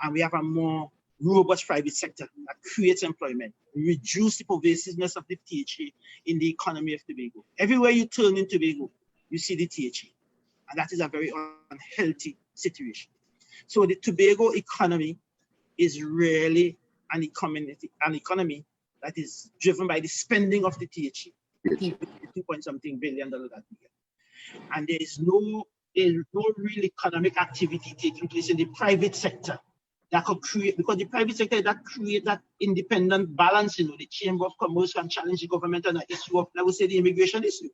And we have a more robust private sector that creates employment, reduce the pervasiveness of the THA in the economy of Tobago. Everywhere you turn in Tobago, you see the THA. And that is a very unhealthy situation. So the Tobago economy is really an economy that is driven by the spending of the THA, $2.something billion that we get. And there is no real economic activity taking place in the private sector that could create, because the private sector that create that independent balance, the Chamber of Commerce can challenge the government on the issue of, I would say, the immigration issue.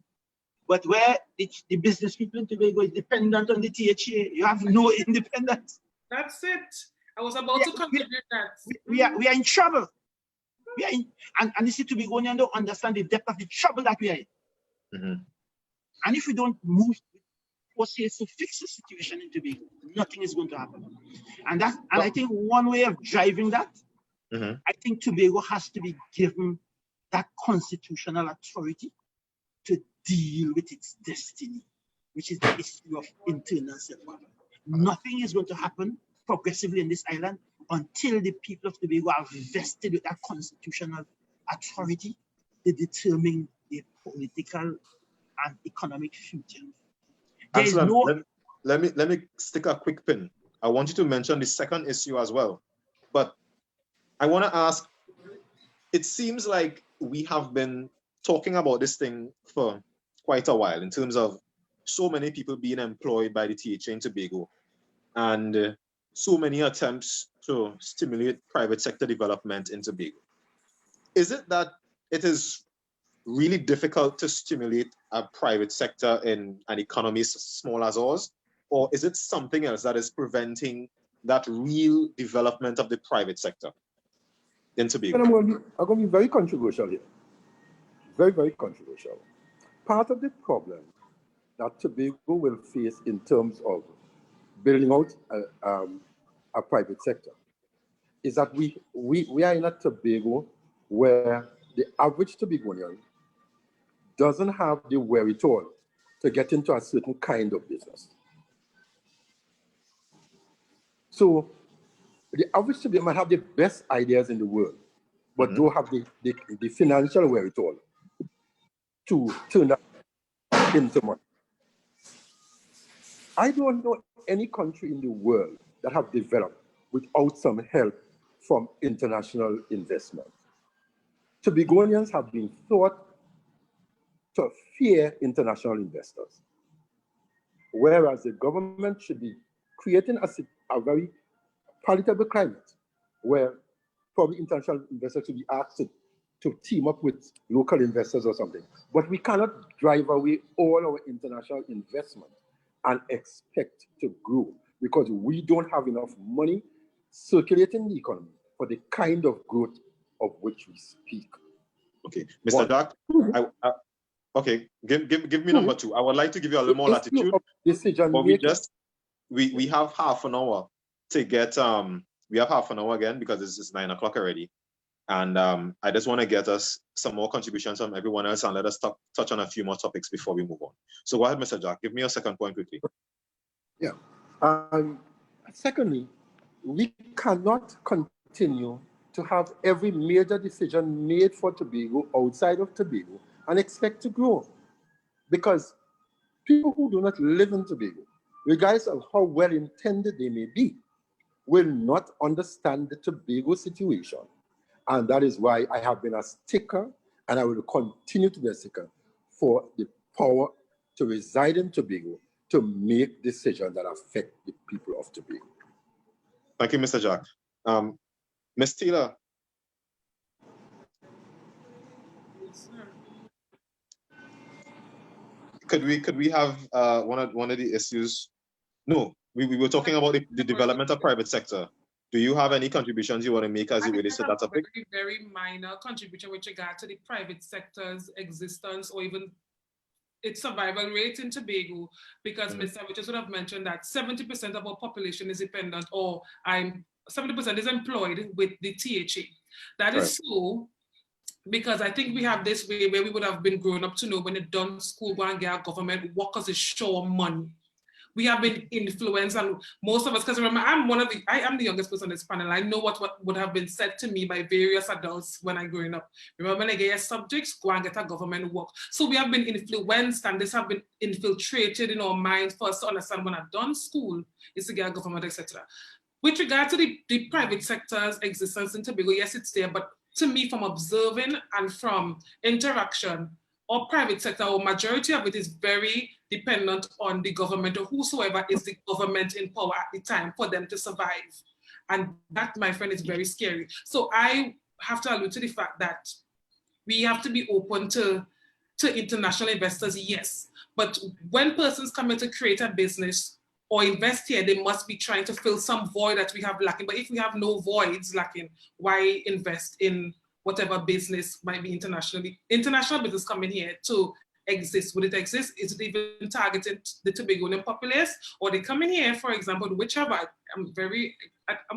But where the business people in Tobago is dependent on the THA, you have no independence. That's it. I was about to contribute that. We are in trouble. And this is Tobagonians don't understand the depth of the trouble that we are in. And if we don't move forces to fix the situation in Tobago, nothing is going to happen. And I think one way of driving that, I think Tobago has to be given that constitutional authority to deal with its destiny, which is the issue of internal self-government. Nothing is going to happen progressively in this island until the people of Tobago are vested with that constitutional authority to determine their political and economic future. Let me stick a quick pin I want you to mention the second issue as well. But I want to ask, it seems like we have been talking about this thing for quite a while in terms of so many people being employed by the THA in Tobago and so many attempts to stimulate private sector development in Tobago. Is it that it is really difficult to stimulate a private sector in an economy as small as ours? Or is it something else that is preventing that real development of the private sector in Tobago? And I'm going to be very controversial here. Very, very controversial. Part of the problem that Tobago will face in terms of building out a private sector is that we are in a Tobago where the average Tobagonian doesn't have the wherewithal to get into a certain kind of business. So the average Tobagonian might have the best ideas in the world, but don't have the financial wherewithal to turn that into money. I don't know any country in the world that have developed without some help from international investment. Tobagonians have been taught to fear international investors, whereas the government should be creating a very palatable climate where probably international investors should be asked to team up with local investors or something. But we cannot drive away all our international investment and expect to grow because we don't have enough money circulating the economy for the kind of growth of which we speak. Okay, Mr. Jack, okay, give me number two. I would like to give you a little more latitude, but we have half an hour to get, we have half an hour again because it's 9 o'clock already. And I just want to get us some more contributions from everyone else and let us touch on a few more topics before we move on. So go ahead, Mr. Jack, give me your second point quickly. Yeah. Secondly, we cannot continue to have every major decision made for Tobago outside of Tobago and expect to grow. Because people who do not live in Tobago, regardless of how well intended they may be, will not understand the Tobago situation. And that is why I have been a sticker, and I will continue to be a sticker for the power to reside in Tobago to make decisions that affect the people of Tobago. Thank you, Mr. Jack. Ms. Taylor. Could we have one of the issues? No, we were talking about the development of private sector. Do you have any contributions you want to make as it relates to that topic? Very minor contribution with regard to the private sector's existence or even its survival rate in Tobago, because Mr. Richards would have mentioned that 70% of our population is dependent, or 70% is employed with the THA. That is so because I think we have this way where we would have been grown up to know when you're done school, go and get our government workers is sure money. We have been influenced, and most of us, because remember, I am the youngest person on this panel. I know what would have been said to me by various adults when I growing up. Remember, when I get your subjects, go and get a government work. So we have been influenced, and this have been infiltrated in our minds for us to understand when I've done school is to get a government, etc. With regard to the private sector's existence in Tobago, yes, it's there, but to me, from observing and from interaction, or private sector, or majority of it is very dependent on the government or whosoever is the government in power at the time for them to survive. And that, my friend, is very scary. So I have to allude to the fact that we have to be open to international investors, yes. But when persons come in to create a business or invest here, they must be trying to fill some void that we have lacking. But if we have no voids lacking, why invest in whatever business might be internationally? International business coming here to exist. Would it exist? Is it even targeted the Tobagonian populace? Or they come in here, for example, whichever, I'm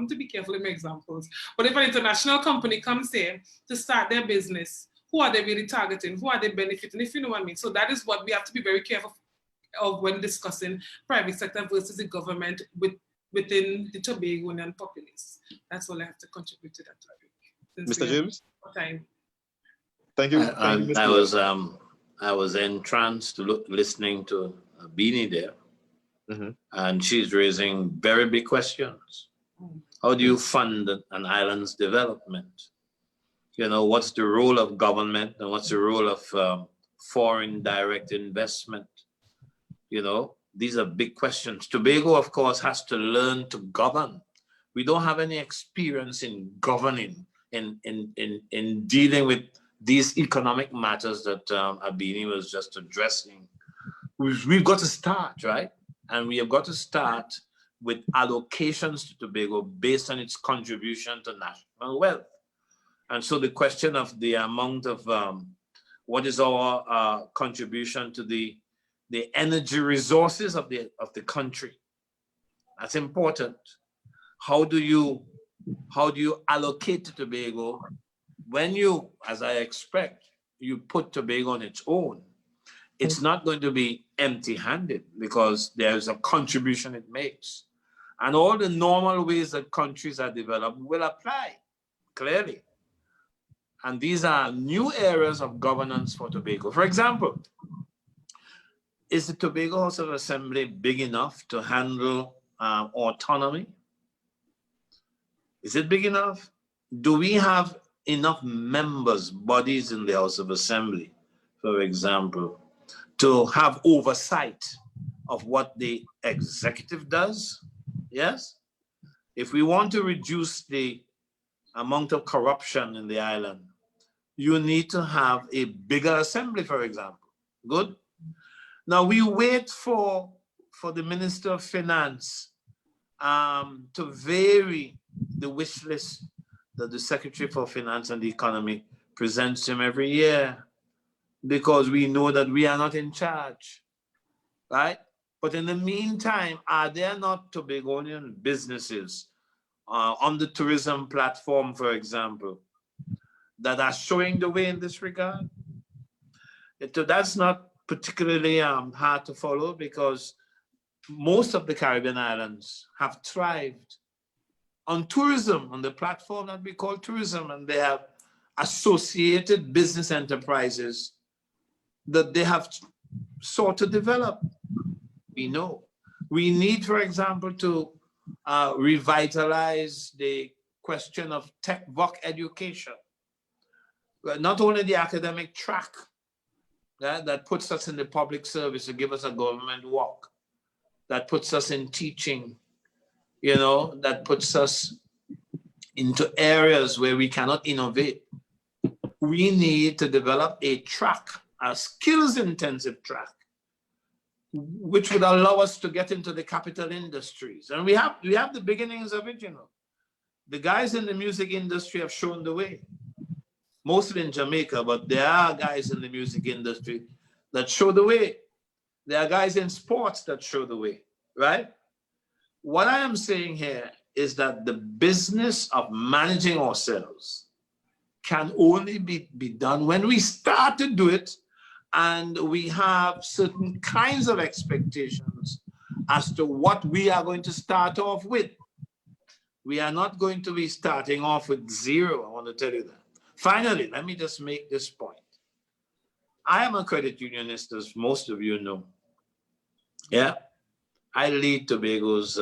to be careful in my examples, but if an international company comes here to start their business, who are they really targeting? Who are they benefiting? If you know what I mean. So that is what we have to be very careful of when discussing private sector versus the government within the Tobagonian populace. That's all I have to contribute to that topic. Mr. James? Time. Thank you. I was entranced to listening to Beanie there. And she's raising very big questions. How do you fund an island's development? You know, what's the role of government and what's the role of foreign direct investment? You know, these are big questions. Tobago, of course, has to learn to govern. We don't have any experience in governing, in dealing with these economic matters that Abini was just addressing. We've got to start, right? And we have got to start with allocations to Tobago based on its contribution to national wealth. And so the question of the amount of what is our contribution to the energy resources of the country, that's important. How do you allocate to Tobago when you, as I expect, you put Tobago on its own? It's not going to be empty-handed because there's a contribution it makes. And all the normal ways that countries are developed will apply, clearly. And these are new areas of governance for Tobago. For example, is the Tobago House of Assembly big enough to handle autonomy? Is it big enough? Do we have enough members, bodies in the House of Assembly, for example, to have oversight of what the executive does? Yes? If we want to reduce the amount of corruption in the island, you need to have a bigger assembly, for example. Good? Now we wait for the Minister of Finance to vary the wish list that the Secretary for Finance and the Economy presents him every year, because we know that we are not in charge, right? But in the meantime, are there not Tobagonian businesses on the tourism platform, for example, that are showing the way in this regard? That's not particularly hard to follow, because most of the Caribbean islands have thrived on tourism, on the platform that we call tourism, and they have associated business enterprises that they have sought to develop. We know. We need, for example, to revitalize the question of tech-voc education. Not only the academic track that puts us in the public service to give us a government work, that puts us in teaching, you know, that puts us into areas where we cannot innovate. We need to develop a track, a skills-intensive track, which would allow us to get into the capital industries. And we have the beginnings of it, you know. The guys in the music industry have shown the way, mostly in Jamaica, but there are guys in the music industry that show the way. There are guys in sports that show the way, right? What I am saying here is that the business of managing ourselves can only be done when we start to do it, and we have certain kinds of expectations as to what we are going to start off with. We are not going to be starting off with zero, I want to tell you that. Finally, let me just make this point. I am a credit unionist, as most of you know. Yeah, I lead Tobago's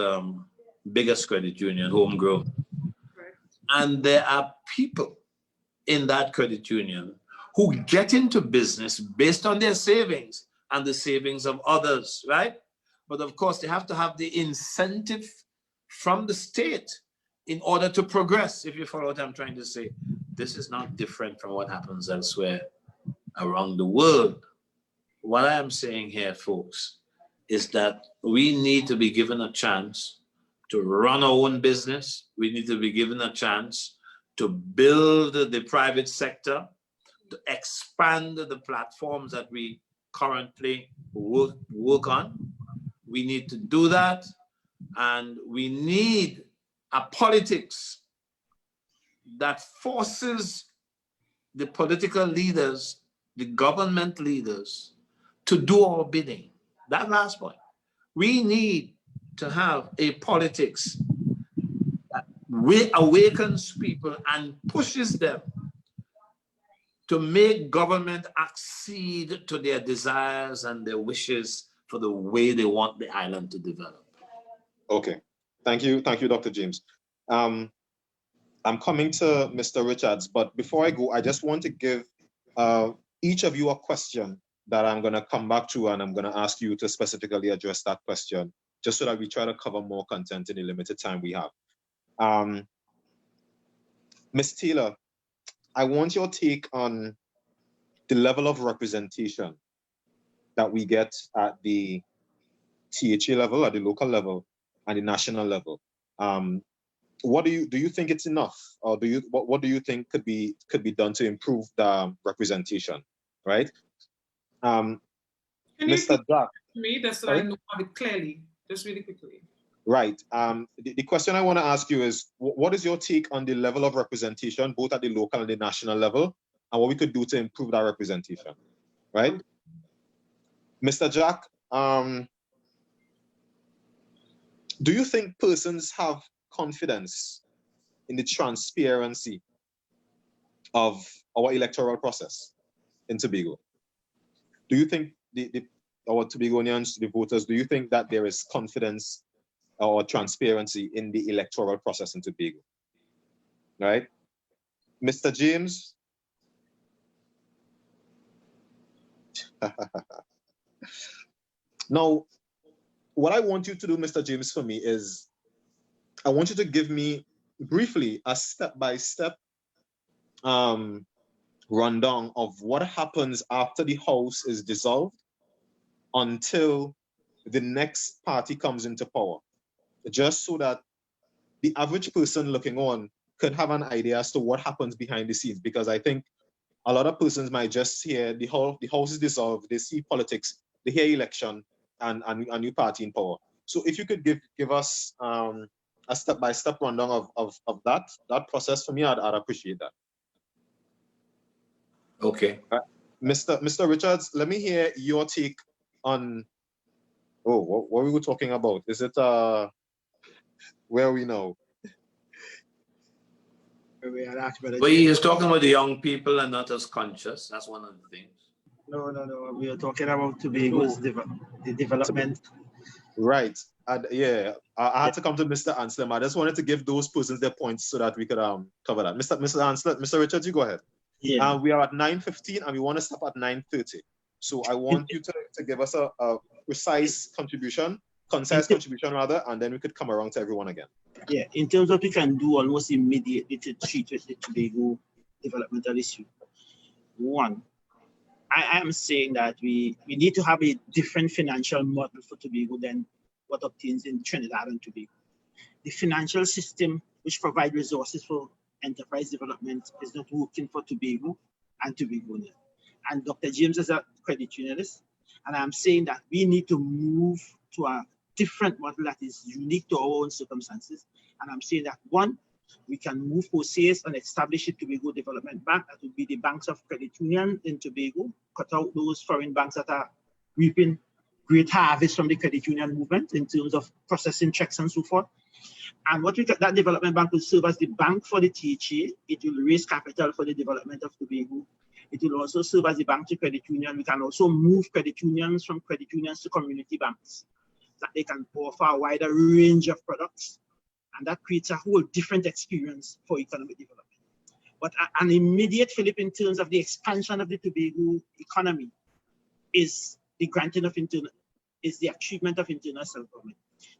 biggest credit union, homegrown. And there are people in that credit union who get into business based on their savings and the savings of others, right? But of course, they have to have the incentive from the state in order to progress, if you follow what I'm trying to say. This is not different from what happens elsewhere around the world. What I am saying here, folks, is that we need to be given a chance to run our own business. We need to be given a chance to build the private sector, to expand the platforms that we currently work on. We need to do that, and we need a politics that forces the political leaders, the government leaders, to do our bidding. That last point. We need to have a politics that awakens people and pushes them to make government accede to their desires and their wishes for the way they want the island to develop. Okay, thank you, Dr. James. I'm coming to Mr. Richards, but before I go, I just want to give each of you a question that I'm going to come back to, and I'm going to ask you to specifically address that question, just so that we try to cover more content in the limited time we have. Ms. Taylor, I want your take on the level of representation that we get at the THA level, at the local level, and the national level. What do you think it's enough, or what do you think could be done to improve the representation, right? Can you Mr. Jack, me just so I know it clearly, just really quickly. Right. The question I want to ask you is, what is your take on the level of representation, both at the local and the national level, and what we could do to improve that representation, right? Mr. Jack, do you think persons have confidence in the transparency of our electoral process in Tobago? Do you think our Tobagonians, the voters, do you think that there is confidence or transparency in the electoral process in Tobago? Right? Mr. James? Now, what I want you to do, Mr. James, for me is, I want you to give me briefly a step-by-step rundown of what happens after the House is dissolved until the next party comes into power, just so that the average person looking on could have an idea as to what happens behind the scenes. Because I think a lot of persons might just hear the House is dissolved, they see politics, they hear election, and a new party in power. So if you could give us a step-by-step rundown of that process for me, I'd appreciate that. Okay. Mr. Richards, let me hear your take on, what we were talking about. Is it, where are we now? But he is talking about the young people and not as conscious. That's one of the things. No. We are talking about Tobago's the development. Right. Yeah, I had to come to Mr. Anselm. I just wanted to give those persons their points so that we could cover that. Mr. Anselm, Mr. Richards, you go ahead. Yeah. We are at 9:15 and we want to stop at 9:30. So I want you to give us a concise contribution rather, and then we could come around to everyone again. Yeah, in terms of what we can do almost immediately to treat with the Tobago developmental issue. One, I am saying that we need to have a different financial model for Tobago than what obtains in Trinidad and Tobago. The financial system which provides resources for enterprise development is not working for Tobago and Tobagonians. And Dr. James is a credit unionist, and I'm saying that we need to move to a different model that is unique to our own circumstances. And I'm saying that, one, we can move POSEIS and establish a Tobago Development Bank. That would be the banks of credit union in Tobago, cut out those foreign banks that are reaping great harvest from the credit union movement in terms of processing checks and so forth. And what that development bank will serve as the bank for the THA. It will raise capital for the development of Tobago. It will also serve as the bank to credit union. We can also move credit unions from credit unions to community banks, that they can offer a wider range of products. And that creates a whole different experience for economic development. But an immediate fillip in terms of the expansion of the Tobago economy is the granting of is the achievement of internal self-government.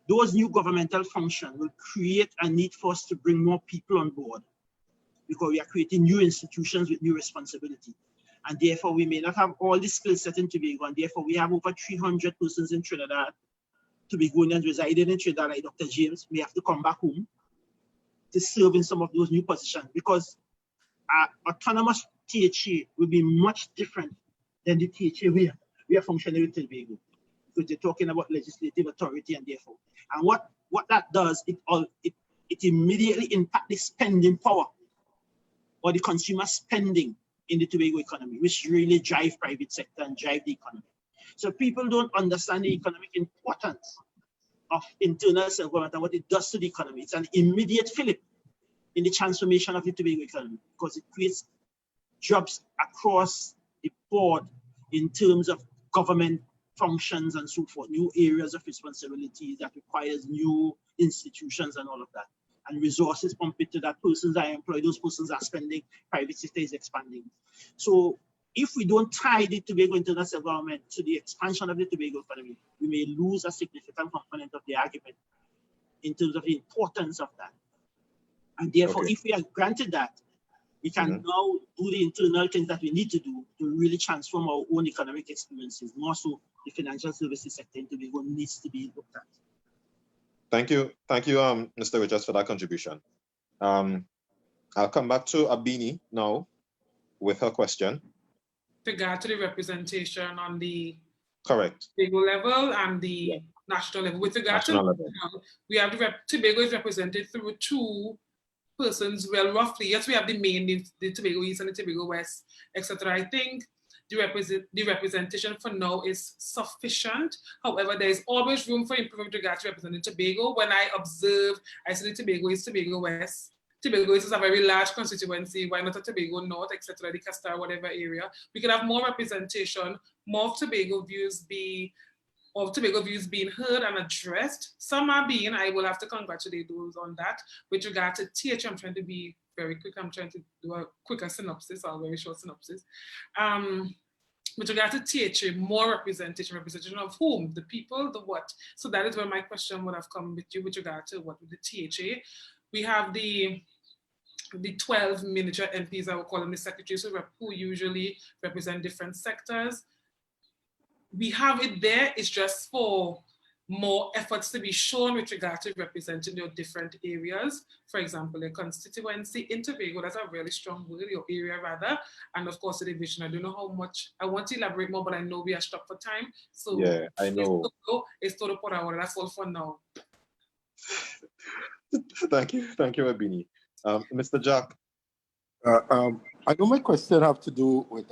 Those new governmental functions will create a need for us to bring more people on board, because we are creating new institutions with new responsibility. And therefore, we may not have all the skill set in Tobago, and therefore we have over 300 persons in Trinidad, Tobagonians residing in Trinidad, like Dr. James, may have to come back home to serve in some of those new positions, because autonomous THA will be much different than the THA we are functioning with Tobago, because they're talking about legislative authority, and therefore, and what that does, it immediately impacts the spending power or the consumer spending in the Tobago economy, which really drive private sector and drive the economy. So people don't understand the economic importance of internal self-government and what it does to the economy. It's an immediate fillip in the transformation of the Tobago economy, because it creates jobs across the board in terms of government functions and so forth, new areas of responsibility that requires new institutions and all of that. And resources pumped into that, persons are employed, those persons are spending, private sector is expanding. So if we don't tie the Tobago international government to the expansion of the Tobago economy, we may lose a significant component of the argument in terms of the importance of that. And therefore, if we are granted that, we can now do the internal things that we need to do to really transform our own economic experiences. More so, the financial services sector in Tobago needs to be looked at. Thank you, Mr. Richards, for that contribution. I'll come back to Abini now with her question. With regard to the representation on the Correct Tobago level and the national level. With regard to level, we have Tobago is represented through two persons. Well, roughly, yes, we have the main, the Tobago East and the Tobago West, etc. I think the representation for now is sufficient. However, there is always room for improvement with regard to representing Tobago. When I observe, I see the Tobago East, Tobago West. Tobago East is a very large constituency. Why not a Tobago North, etc., the Castar, whatever area? We could have more representation, more of Tobago views being heard and addressed. Some are being, I will have to congratulate those on that. With regard to THA, I'm trying to be very quick. I'm trying to do a quicker synopsis or a very short synopsis. With regard to THA, more representation of whom? The people, the what? So that is where my question would have come with you with regard to what with the THA. We have the 12 miniature MPs, I would call them the secretaries, who usually represent different sectors. We have it there, it's just for more efforts to be shown with regard to representing your different areas. For example, a constituency in Tobago, that's a really strong word, your area rather, and of course the division. I don't know how much, I want to elaborate more, but I know we are stuck for time. So yeah, I know. It's todo por ahora, that's all for now. Thank you, Abini. Mr. Jack. I know my question have to do with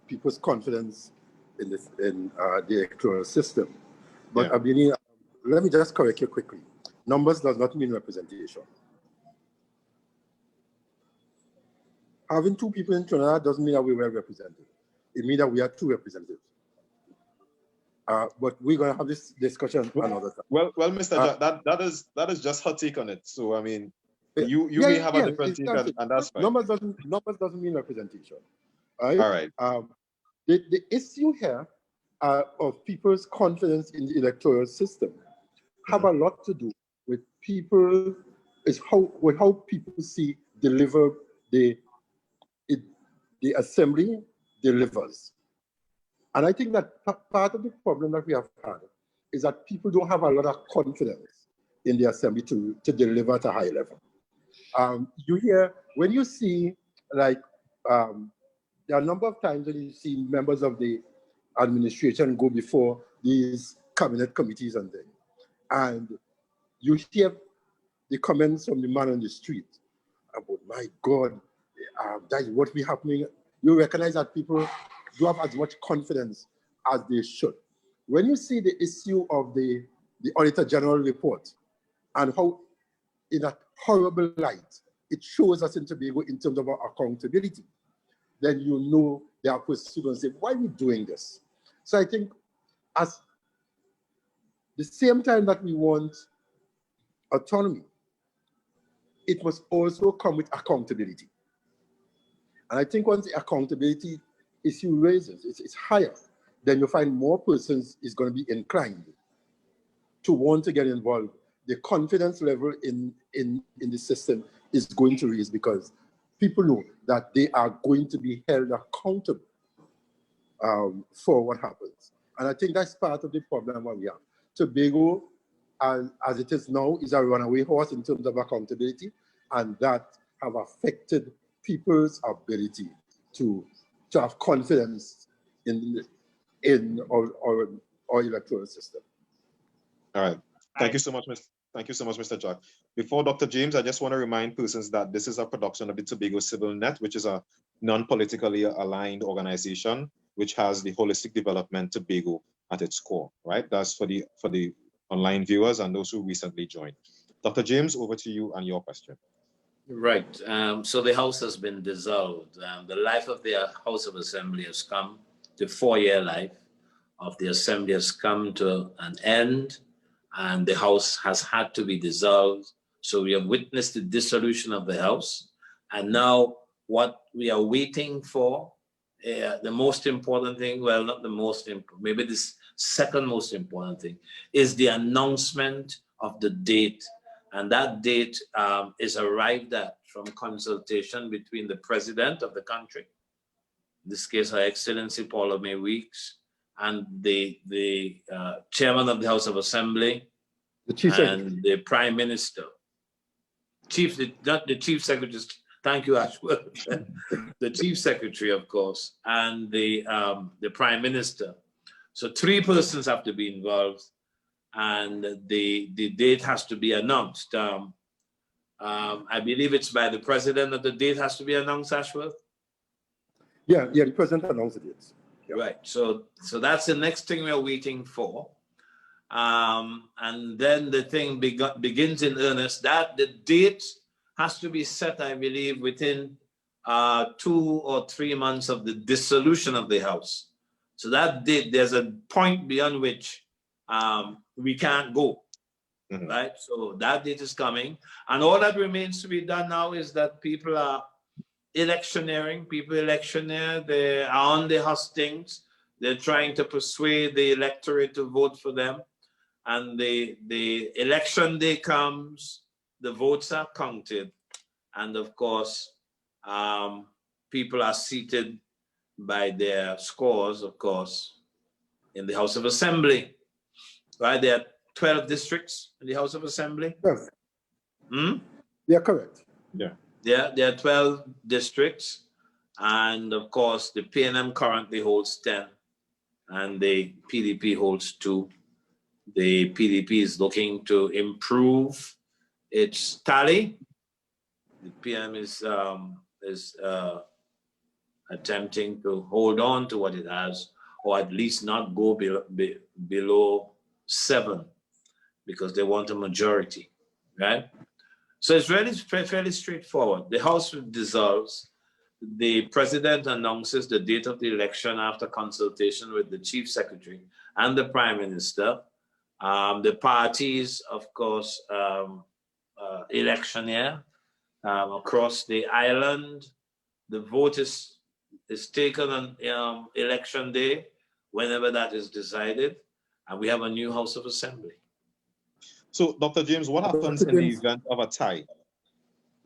people's confidence in the electoral system. But Abini, let me just correct you quickly. Numbers does not mean representation. Having two people in Trinidad doesn't mean that we're well represented. It means that we are two representatives. But we're going to have this discussion another time. Well, Mr. Jack, that is just her take on it. So I mean, you may have a different take, and that's fine. Numbers doesn't mean representation. All right. The issue here of people's confidence in the electoral system have a lot to do with people, with how people see the assembly delivers. And I think that part of the problem that we have had is that people don't have a lot of confidence in the assembly to deliver at a high level. You hear, when you see, like, there are a number of times when you see members of the administration go before these cabinet committees and things, and you hear the comments from the man on the street about, my God, that is what be happening. You recognize that people do have as much confidence as they should. When you see the issue of the Auditor General report and how, in a horrible light, it shows us in Tobago in terms of our accountability, then you know there are persons who say, why are we doing this? So I think at the same time that we want autonomy, it must also come with accountability. And I think once the accountability issue raises, it's higher, then you find more persons is going to be inclined to want to get involved. The confidence level in the system is going to raise because people know that they are going to be held accountable for what happens. And I think that's part of the problem that we have. Tobago, as it is now, is a runaway horse in terms of accountability, and that have affected people's ability to have confidence in our electoral system. All right. Thank you so much, Mr. Jack. Before Dr. James, I just want to remind persons that this is a production of the Tobago Civil Net, which is a non-politically aligned organization which has the holistic development Tobago at its core, right? That's for the online viewers and those who recently joined. Dr. James, over to you and your question. Right. So the House has been dissolved. The life of the House of Assembly has come to 4-year life. of the assembly has come to an end, and the House has had to be dissolved. So we have witnessed the dissolution of the House. And now what we are waiting for, the most important thing, well, not the most important, maybe this second most important thing, is the announcement of the date. And that date is arrived at from consultation between the president of the country, in this case, Her Excellency Paula May Weeks, and the chairman of the House of Assembly, The Chief Secretary. and the Prime Minister. Not the Chief Secretary, thank you, Ashworth. The Chief Secretary, of course, and the Prime Minister. So 3 persons have to be involved, and the date has to be announced. I believe it's by the president that the date has to be announced, Ashworth? Yeah, the president announced the dates. Yeah. Right, so that's the next thing we're waiting for. And then the thing begins in earnest. That the date has to be set, I believe, within 2 or 3 months of the dissolution of the House. So that date, there's a point beyond which we can't go, right? So that date is coming. And all that remains to be done now is that people are electioneering, they are on the hustings, they're trying to persuade the electorate to vote for them. And the election day comes, the votes are counted, and of course, people are seated by their scores, of course, in the House of Assembly. Right? There are 12 districts in the House of Assembly. Yes. Hmm? Yeah, correct. Yeah. Yeah, there are 12 districts, and of course, the PNM currently holds 10, and the PDP holds 2. The PDP is looking to improve its tally. The PM is attempting to hold on to what it has, or at least not go below 7, because they want a majority, right? So it's really fairly straightforward. The House dissolves. The president announces the date of the election after consultation with the chief secretary and the prime minister. The parties, of course, electioneer across the island. The vote is taken on election day, whenever that is decided, and we have a new House of Assembly. So, Dr. James, what happens in the event of a tie?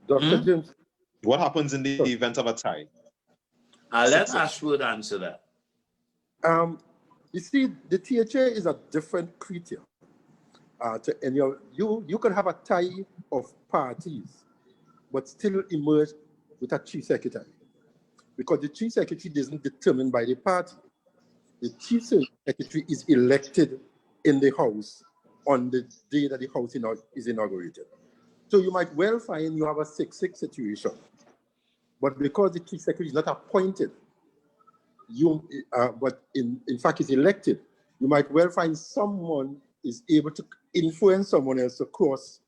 Dr. James. What happens in the event of a tie? I'll let Ashwood answer that. You see, the THA is a different creature. To any of you can have a tie of parties, but still emerge with a chief secretary, because the chief secretary isn't determined by the party. The chief secretary is elected in the House on the day that the House is inaugurated. So you might well find you have a 6-6 situation, but because the chief secretary is not appointed, but in fact is elected, you might well find someone is able to influence someone else to cross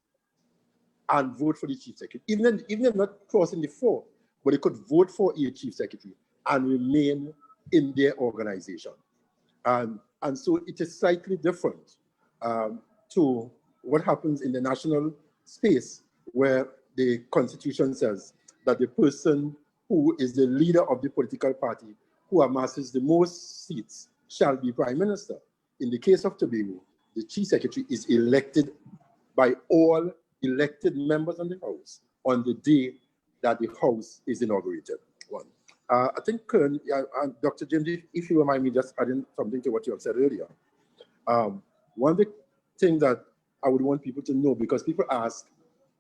and vote for the chief secretary, even if not crossing the 4, but they could vote for a chief secretary and remain in their organization. And so it is slightly different to what happens in the national space, where the Constitution says that the person who is the leader of the political party who amasses the most seats shall be prime minister. In the case of Tobago, the chief secretary is elected by all elected members of the House on the day that the House is inaugurated. I think, Dr. James, if you remind me, just adding something to what you have said earlier. One big thing that I would want people to know, because people ask,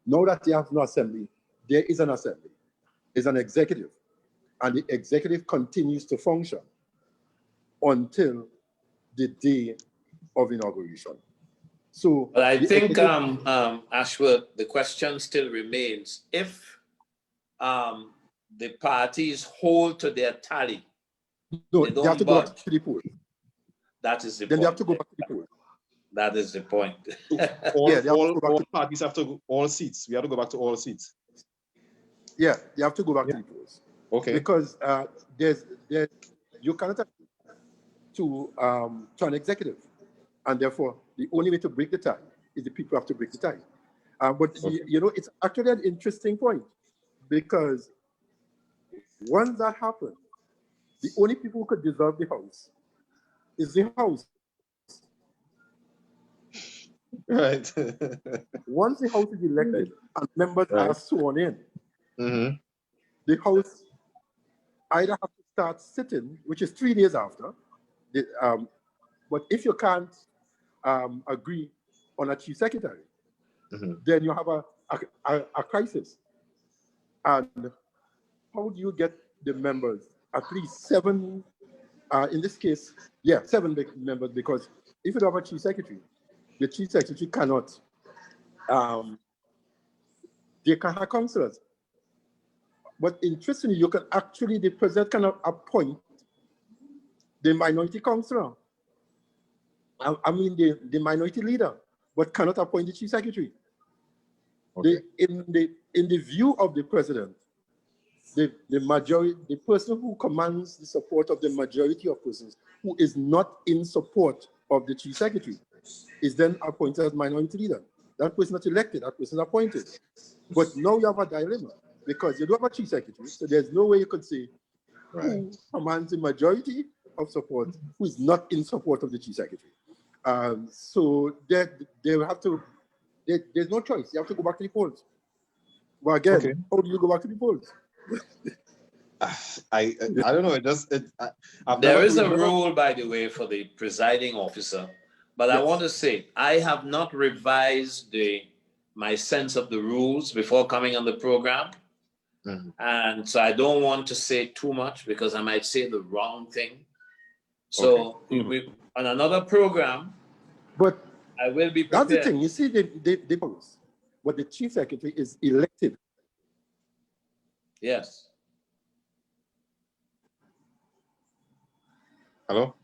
now that you have no assembly, there is an assembly, there's an executive, and the executive continues to function until the day of inauguration. So, but I think, Ashworth, the question still remains: if the parties hold to their tally, no, they have to go back to the poll. That is the then point. They have to go back to the poll. That is the point. all parties have to go, all seats. We have to go back to all seats. Yeah, you have to go back to the polls. Okay. Because you cannot have to an executive. And therefore, the only way to break the tie is the people have to break the tie. But you know, it's actually an interesting point, because once that happens, the only people who could dissolve the House is the House. Right. Once the House is elected and members are sworn in, the House either have to start sitting, which is 3 days after. But if you can't agree on a chief secretary, then you have a crisis. And how do you get the members, at least 7, in this case, 7 members, because if you don't have a chief secretary, the chief secretary cannot, they can have councillors. But interestingly, you can actually, the president cannot appoint the minority councillor. I mean, the minority leader, but cannot appoint the chief secretary. Okay. In the view of the president, the majority, the person who commands the support of the majority of persons who is not in support of the chief secretary is then appointed as minority leader. That person is not elected, that person is appointed. But now you have a dilemma, because you don't have a chief secretary, so there's no way you could say who commands the majority of support who is not in support of the chief secretary. So they will have to, there's no choice. You have to go back to the polls. Well, again, how do you go back to the polls? I don't know. There is a rule, by the way, for the presiding officer. But I want to say, I have not revised my sense of the rules before coming on the program. And so I don't want to say too much, because I might say the wrong thing. So on another program, but I will be prepared. That's the thing. You see, the polls, but the chief secretary is elected. Yes. Hello?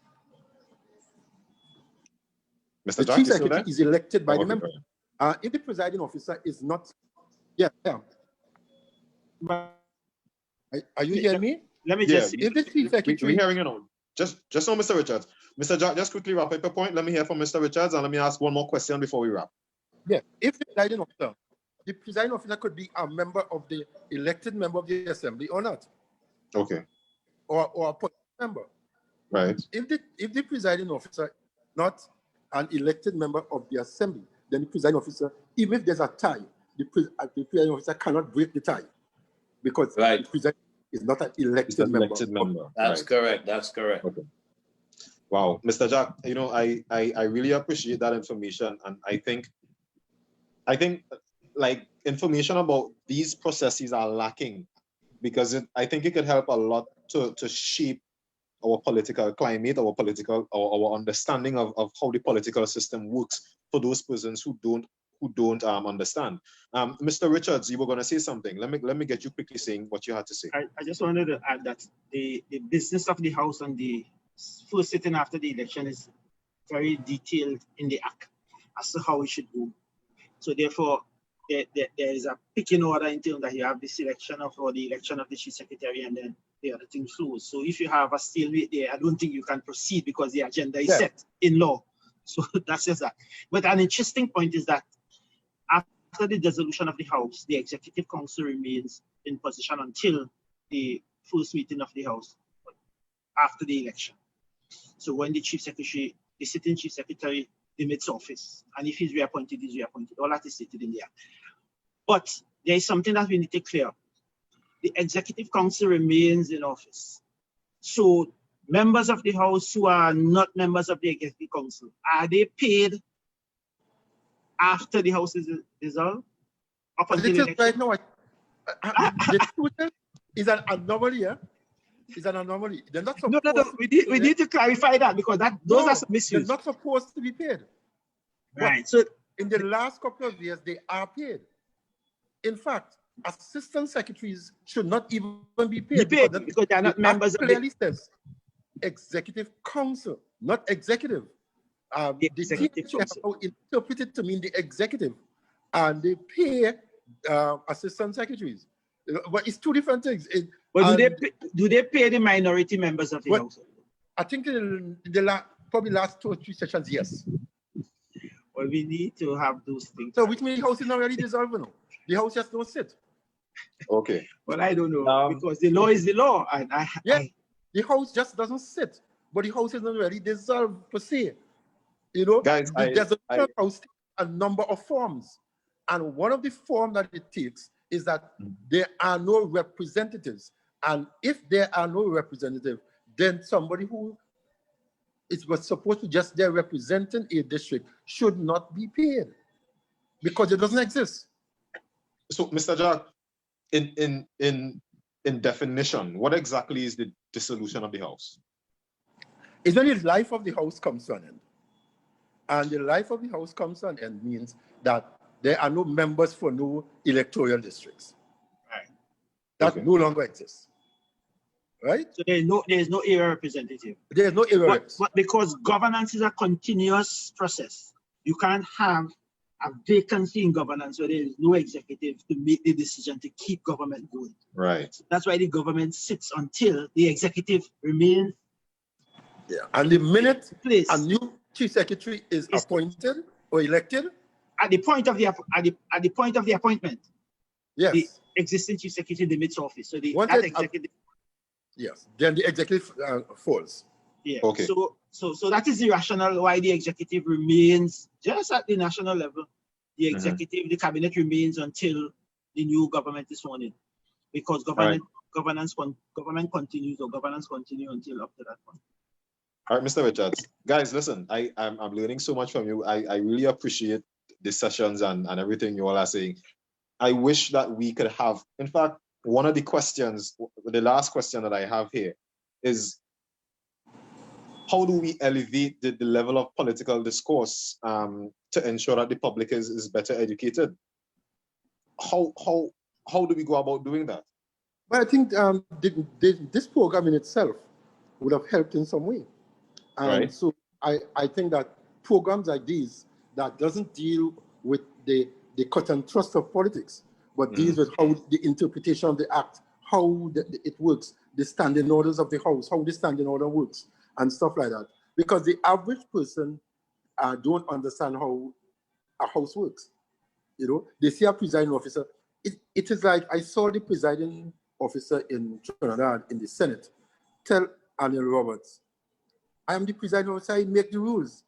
Mr. The Jack, chief secretary is elected by the member. If the presiding officer is not, Are you hearing me? Let me just. If the chief secretary, we're hearing you now. Just now, Mr. Richards. Mr. Jack, just quickly wrap up your point. Let me hear from Mr. Richards, and let me ask one more question before we wrap. Yeah, if the presiding officer could be a member of the elected member of the assembly or not. Okay. Or a appointed member. Right. If the presiding officer is not an elected member of the assembly, then the presiding officer, even if there's a tie, the presiding officer cannot break the tie, because the presiding is not an elected member. That's correct. That's correct. Okay. Wow, Mr. Jack, you know, I really appreciate that information, and I think like information about these processes are lacking, because I think it could help a lot to shape our political climate, our understanding of how the political system works for those persons who don't understand. Mr. Richards, you were going to say something. Let me get you quickly saying what you had to say. I just wanted to add that the business of the House on the first sitting after the election is very detailed in the Act as to how it should go. So therefore, there is a picking order in terms that you have the selection of or the election of the chief secretary, and then the other thing flows. So if you have a stalemate there, I don't think you can proceed, because the agenda is set in law. So that's just that. But an interesting point is that after the dissolution of the House, the Executive Council remains in position until the first meeting of the House after the election. So when the sitting chief secretary demits office, and if he's reappointed, he's reappointed. All that is stated in the Act. But there is something that we need to clear. The Executive Council remains in office. So members of the House who are not members of the Executive Council, are they paid after the House is dissolved? Up until the election? Right now, the truth is an anomaly, yeah? It's an anomaly. They're not supposed we need to clarify that, because those are some misuse. They're not supposed to be paid. Right. But so in the last couple of years, they are paid. In fact, assistant secretaries should not even be paid. Because they are not members of the... clearly says Executive Council, not executive. The Executive Council interpret it to mean the executive, and they pay assistant secretaries. But it's two different things. But do they pay the minority members of the House? I think in probably last 2 or 3 sessions, yes. Well, we need to have those things. So which means the house is not really dissolved, no. The house just don't sit. Okay. Well, I don't know, because the law is the law. And the house just doesn't sit, but the house is not really dissolved per se. You know, guys, there's a house a number of forms. And one of the forms that it takes is that there are no representatives. And if there are no representatives, then somebody who was supposed to just there representing a district should not be paid because it doesn't exist. So, Mr. Jack, in definition, what exactly is the dissolution of the house? It's when the life of the house comes to an end. And the life of the house comes to an end means that there are no members for no electoral districts. Right. That no longer exists. Right? So there is no area representative. There is no area. But because governance is a continuous process, you can't have a vacancy in governance where there is no executive to make the decision to keep government going. Right. That's why the government sits until the executive remains. Yeah. And the minute a new chief secretary is appointed or elected, at the point of the appointment, yes, the existing chief secretary demits office. So the executive. Yes, then the executive falls. Yeah. Okay. So that is the rationale why the executive remains just at the national level. The executive, the cabinet remains until the new government is sworn in, because government continues until up to that point. All right, Mr. Richards. Guys, listen, I'm learning so much from you. I really appreciate the sessions and everything you all are saying. I wish that we could have, in fact, one of the questions, the last question that I have here is, how do we elevate the level of political discourse to ensure that the public is better educated? How do we go about doing that? Well, I think this program in itself would have helped in some way. And so I think that programs like these that doesn't deal with the cut and thrust of politics, but deals with how the interpretation of the act, how it works, the standing orders of the house, how the standing order works, and stuff like that. Because the average person don't understand how a house works. You know, they see a presiding officer. It is like I saw the presiding officer in Trinidad in the Senate tell Anil Roberts, I am the presiding officer, I make the rules.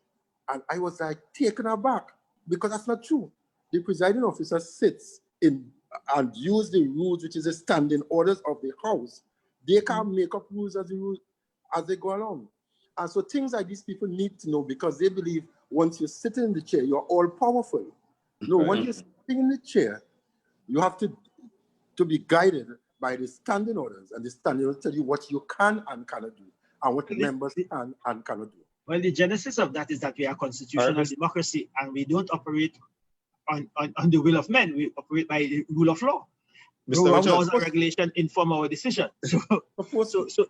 And I was like taken aback because that's not true. The presiding officer sits in and use the rules, which is the standing orders of the house. They can't make up rules as they go along. And so things like these people need to know, because they believe once you're sitting in the chair, you're all powerful. No, once you're sitting in the chair, you have to be guided by the standing orders, and the standing orders tell you what you can and cannot do, and what members can and cannot do. Well, the genesis of that is that we are constitutional democracy, and we don't operate on the will of men. We operate by the rule of law. Laws and regulation inform our decision. So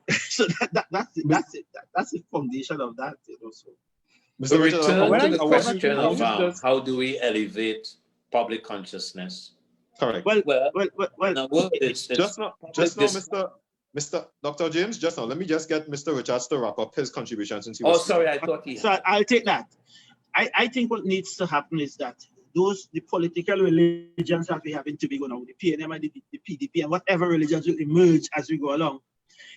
that's it. That's the foundation of that. Also. So return to the question of how do we elevate public consciousness? Correct. Well. Just now, Mr. Dr. James, just now, let me just get Mr. Richards to wrap up his contribution since he was. Oh, sorry, I thought he. So I'll take that. I think what needs to happen is that the political religions that we have in Tobago now, the PNM and the PDP and whatever religions will emerge as we go along,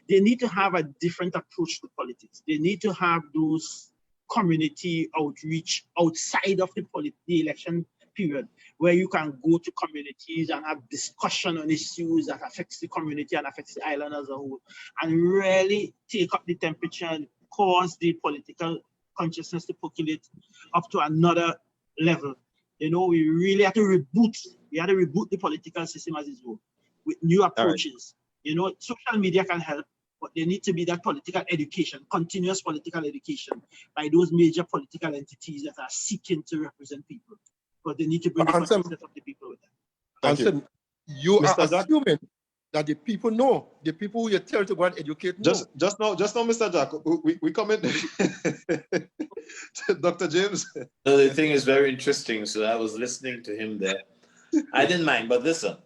they need to have a different approach to politics. They need to have those community outreach outside of the election period, where you can go to communities and have discussion on issues that affects the community and affects the island as a whole, and really take up the temperature and cause the political consciousness to percolate up to another level. You know, we really have to reboot. We have to reboot the political system as it were with new approaches. You know, social media can help, but there needs to be that political education, continuous political education by those major political entities that are seeking to represent people. But they need to bring the consciousness of the people with them. You are assuming that the people know, the people who you tell to go and educate know. Just now, Mr. Jack, we come in to Dr. James. No, the thing is very interesting. So I was listening to him there. I didn't mind, but listen,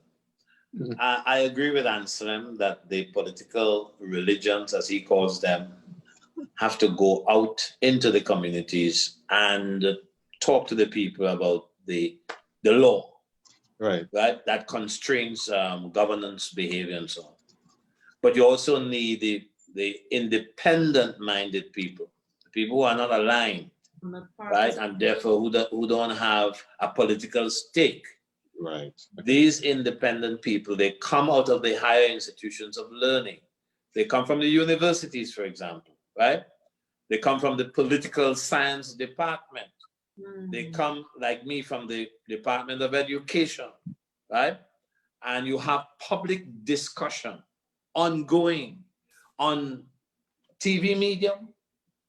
I agree with Anselm that the political religions, as he calls them, have to go out into the communities and talk to the people about the law, Right. that constrains governance behavior and so on. But you also need the independent-minded people, the people who are not aligned, right, and therefore who don't have a political stake. Right. These independent people, they come out of the higher institutions of learning. They come from the universities, for example, right? They come from the political science department. They come, like me, from the Department of Education, right? And you have public discussion ongoing on TV medium,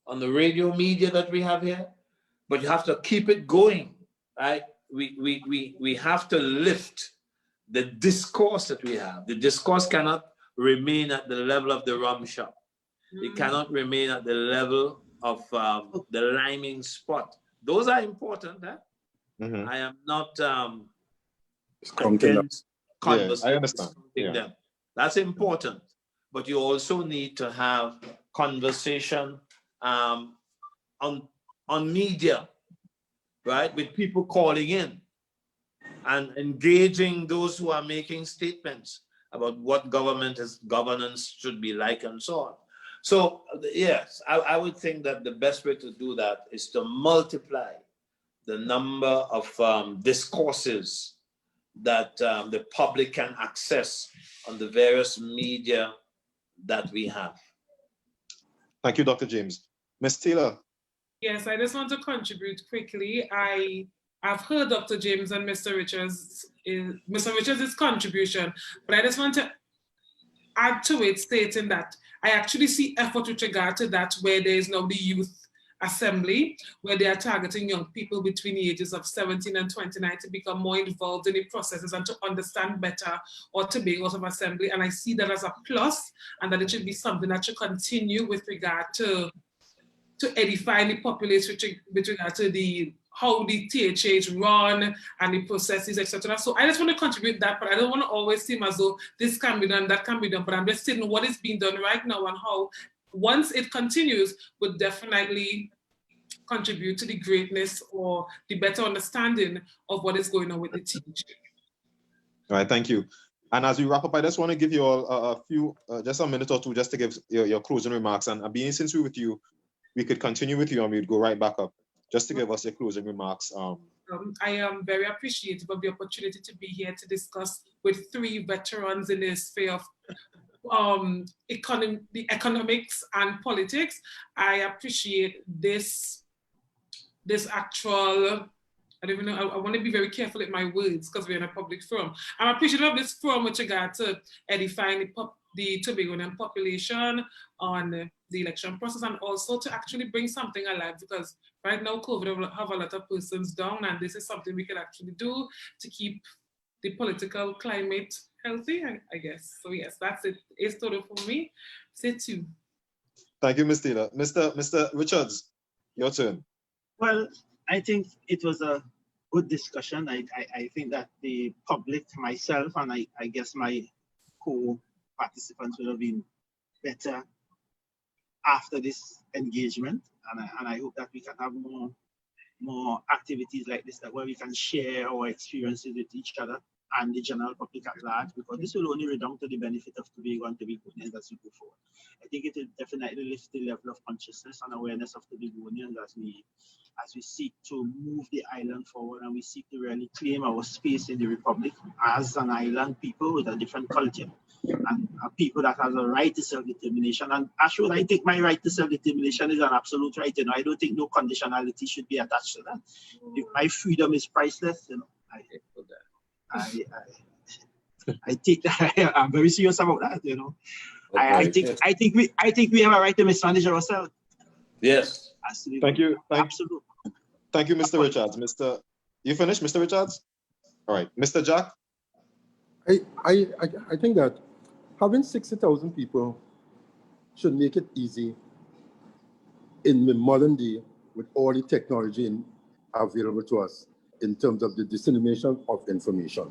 on the radio media that we have here, but you have to keep it going, right? We have to lift the discourse that we have. The discourse cannot remain at the level of the rum shop. It cannot remain at the level of the liming spot. Those are important. I am not against conversation. I understand. Them. That's important. But you also need to have conversation on media, right? With people calling in and engaging those who are making statements about what governance should be like and so on. So yes, I would think that the best way to do that is to multiply the number of discourses that the public can access on the various media that we have. Thank you, Dr. James. Ms. Taylor. Yes, I just want to contribute quickly. I've heard Dr. James and Mr. Richards' contribution, but I just want to add to it, stating that I actually see effort with regard to that, where there is now the youth assembly, where they are targeting young people between the ages of 17 and 29 to become more involved in the processes and to understand better or to be out of assembly. And I see that as a plus, and that it should be something that should continue with regard to edify the populace with regard to how the THAs run and the processes, etc. So I just want to contribute that, but I don't want to always seem as though this can be done, that can be done, but I'm just saying what is being done right now and how, once it continues, would definitely contribute to the greatness or the better understanding of what is going on with the THA. All right, thank you. And as we wrap up, I just want to give you all a few, just a minute or two, just to give your closing remarks. And being since we're with you, we could continue with you and we'd go right back up, just to give us your closing remarks. I am very appreciative of the opportunity to be here to discuss with three veterans in the sphere of the economics and politics. I appreciate this actual, I don't even know, I want to be very careful with my words because we're in a public forum. I'm appreciative of this forum with regard to edifying the Tobagonian population on the election process, and also to actually bring something alive, because right now COVID have a lot of persons down, and this is something we can actually do to keep the political climate healthy, I guess. So yes, that's it. It's total for me. Say two. Thank you, Ms. Taylor. Mr. Richards, your turn. Well, I think it was a good discussion. I think that the public, myself, and I guess my co-participants would have been better after this engagement, and I hope that we can have more activities like this, that where we can share our experiences with each other and the general public at large, because this will only redound to the benefit of Tobago and Tobagonians as we go forward. I think it will definitely lift the level of consciousness and awareness of Tobagonians as we seek to move the island forward, and we seek to really claim our space in the Republic as an island people with a different culture, and a people that has a right to self-determination. And actually, I think my right to self-determination is an absolute right. I don't think no conditionality should be attached to that. If my freedom is priceless, I take that. I'm very serious about that. Okay. I think we have a right to mismanage ourselves. Yes. Absolutely. Thank you. Absolutely. Thank you, Mr. Richards. You finished, Mr. Richards? All right, Mr. Jack. I think that having 60,000 people should make it easy in the modern day with all the technology available to us in terms of the dissemination of information.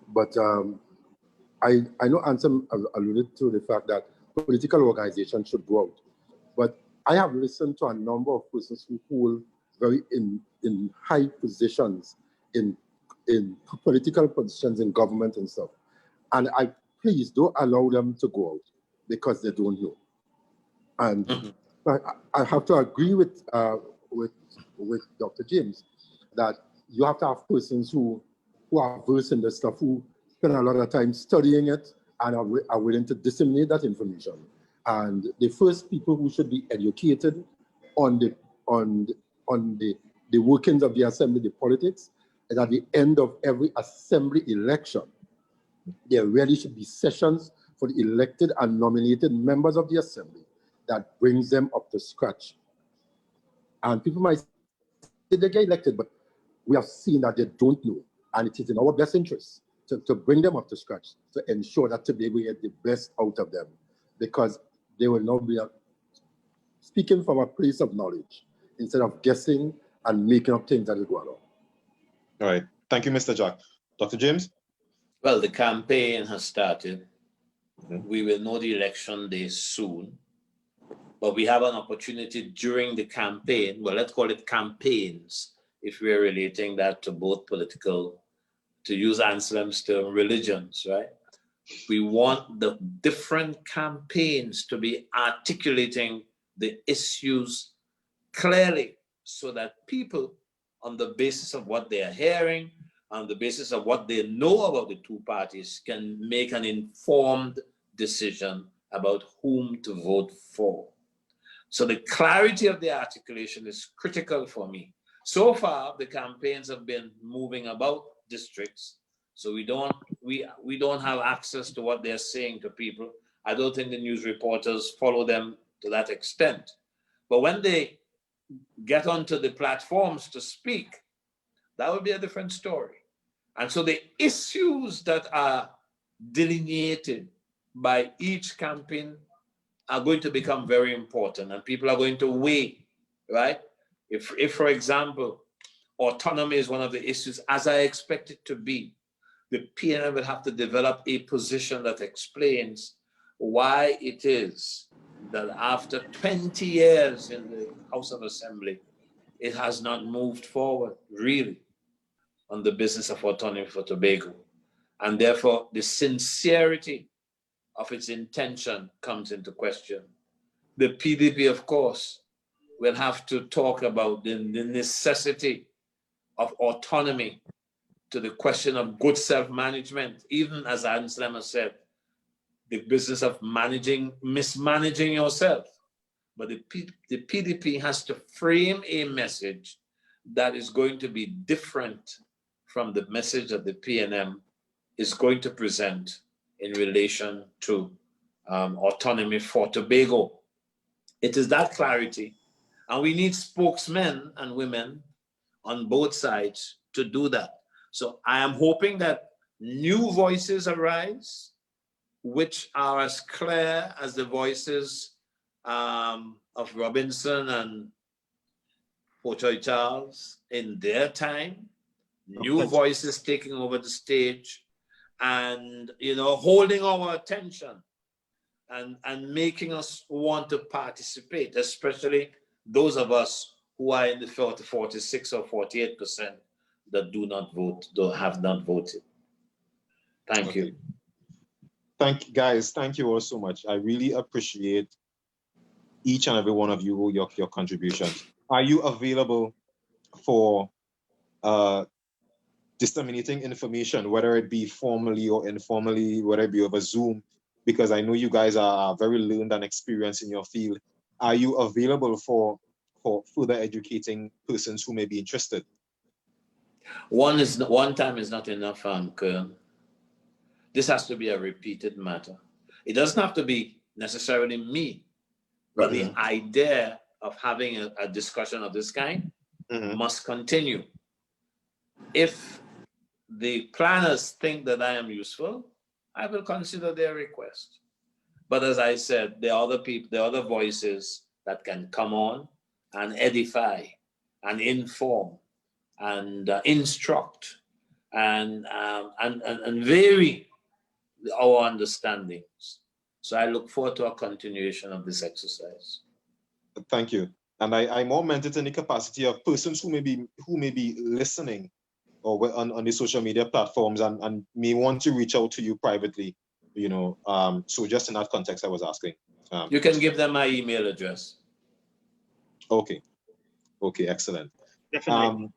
But I know Ansem alluded to the fact that political organizations should go out. But I have listened to a number of persons who hold very in high positions in political positions in government and stuff. And please don't allow them to go out because they don't know. And I have to agree with Dr. James that you have to have persons who are versed in this stuff, who spend a lot of time studying it and are willing to disseminate that information. And the first people who should be educated on the workings of the assembly, the politics, is at the end of every assembly election. There really should be sessions for the elected and nominated members of the assembly that brings them up to scratch. And people might say they get elected, but we have seen that they don't know. And it is in our best interest to bring them up to scratch, to ensure that today we get the best out of them, because they will now be speaking from a place of knowledge instead of guessing and making up things that is going on. All right. Thank you, Mr. Jack. Dr. James? Well, the campaign has started. We will know the election day soon. But we have an opportunity during the campaign, well, let's call it campaigns, if we're relating that to both political, to use Anselm's term, religions, right? We want the different campaigns to be articulating the issues clearly so that people, on the basis of what they are hearing, on the basis of what they know about the two parties, can make an informed decision about whom to vote for. So the clarity of the articulation is critical for me. So far, the campaigns have been moving about districts, so we don't have access to what they're saying to people. I don't think the news reporters follow them to that extent. But when they get onto the platforms to speak, that would be a different story. And so the issues that are delineated by each campaign are going to become very important, and people are going to weigh, right? If for example, autonomy is one of the issues, as I expect it to be, the PNM will have to develop a position that explains why it is that after 20 years in the House of Assembly, it has not moved forward, really, on the business of autonomy for Tobago. And therefore, the sincerity of its intention comes into question. The PDP, of course, will have to talk about the necessity of autonomy to the question of good self-management, even as Anselm has said, the business of mismanaging yourself. But the PDP has to frame a message that is going to be different from the message that the PNM is going to present in relation to autonomy for Tobago. It is that clarity, and we need spokesmen and women on both sides to do that. So I am hoping that new voices arise, which are as clear as the voices of Robinson and Pochoy Charles in their time. New voices taking over the stage and, you know, holding our attention and making us want to participate, especially those of us who are in the 46 or 48% that do not vote, have not voted. Thank you. Thank you, guys. Thank you all so much. I really appreciate each and every one of you, your contributions. Are you available for disseminating information, whether it be formally or informally, whether it be over Zoom? Because I know you guys are very learned and experienced in your field. Are you available for further educating persons who may be interested? One time is not enough, Kern. This has to be a repeated matter. It doesn't have to be necessarily me, but the idea of having a discussion of this kind must continue. If the planners think that I am useful, I will consider their request. But as I said, there are other people, there are other voices that can come on and edify and inform and instruct and vary our understandings. So I look forward to a continuation of this exercise. Thank you. And I more meant it in the capacity of persons who may be listening or on the social media platforms and may want to reach out to you privately, you know. So just in that context, I was asking. You can give them my email address. Okay. Okay, excellent. Definitely.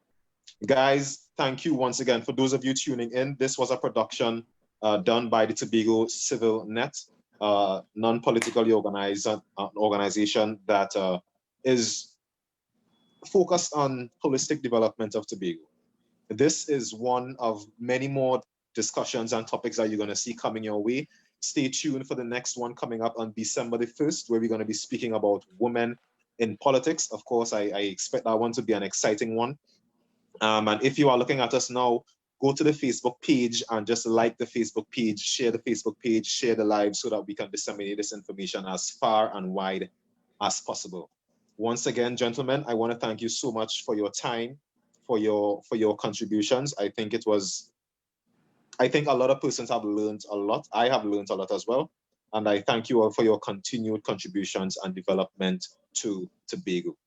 Guys, thank you once again. For those of you tuning in, this was a production done by the Tobago Civil Net, non-politically organized organization that is focused on holistic development of Tobago. This is one of many more discussions and topics that you're going to see coming your way. Stay tuned for the next one coming up on December the 1st, where we're going to be speaking about women in politics. Of course, I expect that one to be an exciting one. And if you are looking at us now, go to the Facebook page and just like the Facebook page, share the Facebook page, share the live so that we can disseminate this information as far and wide as possible. Once again, gentlemen, I want to thank you so much for your time, for your contributions. I think a lot of persons have learned a lot. I have learned a lot as well. And I thank you all for your continued contributions and development to Tobago.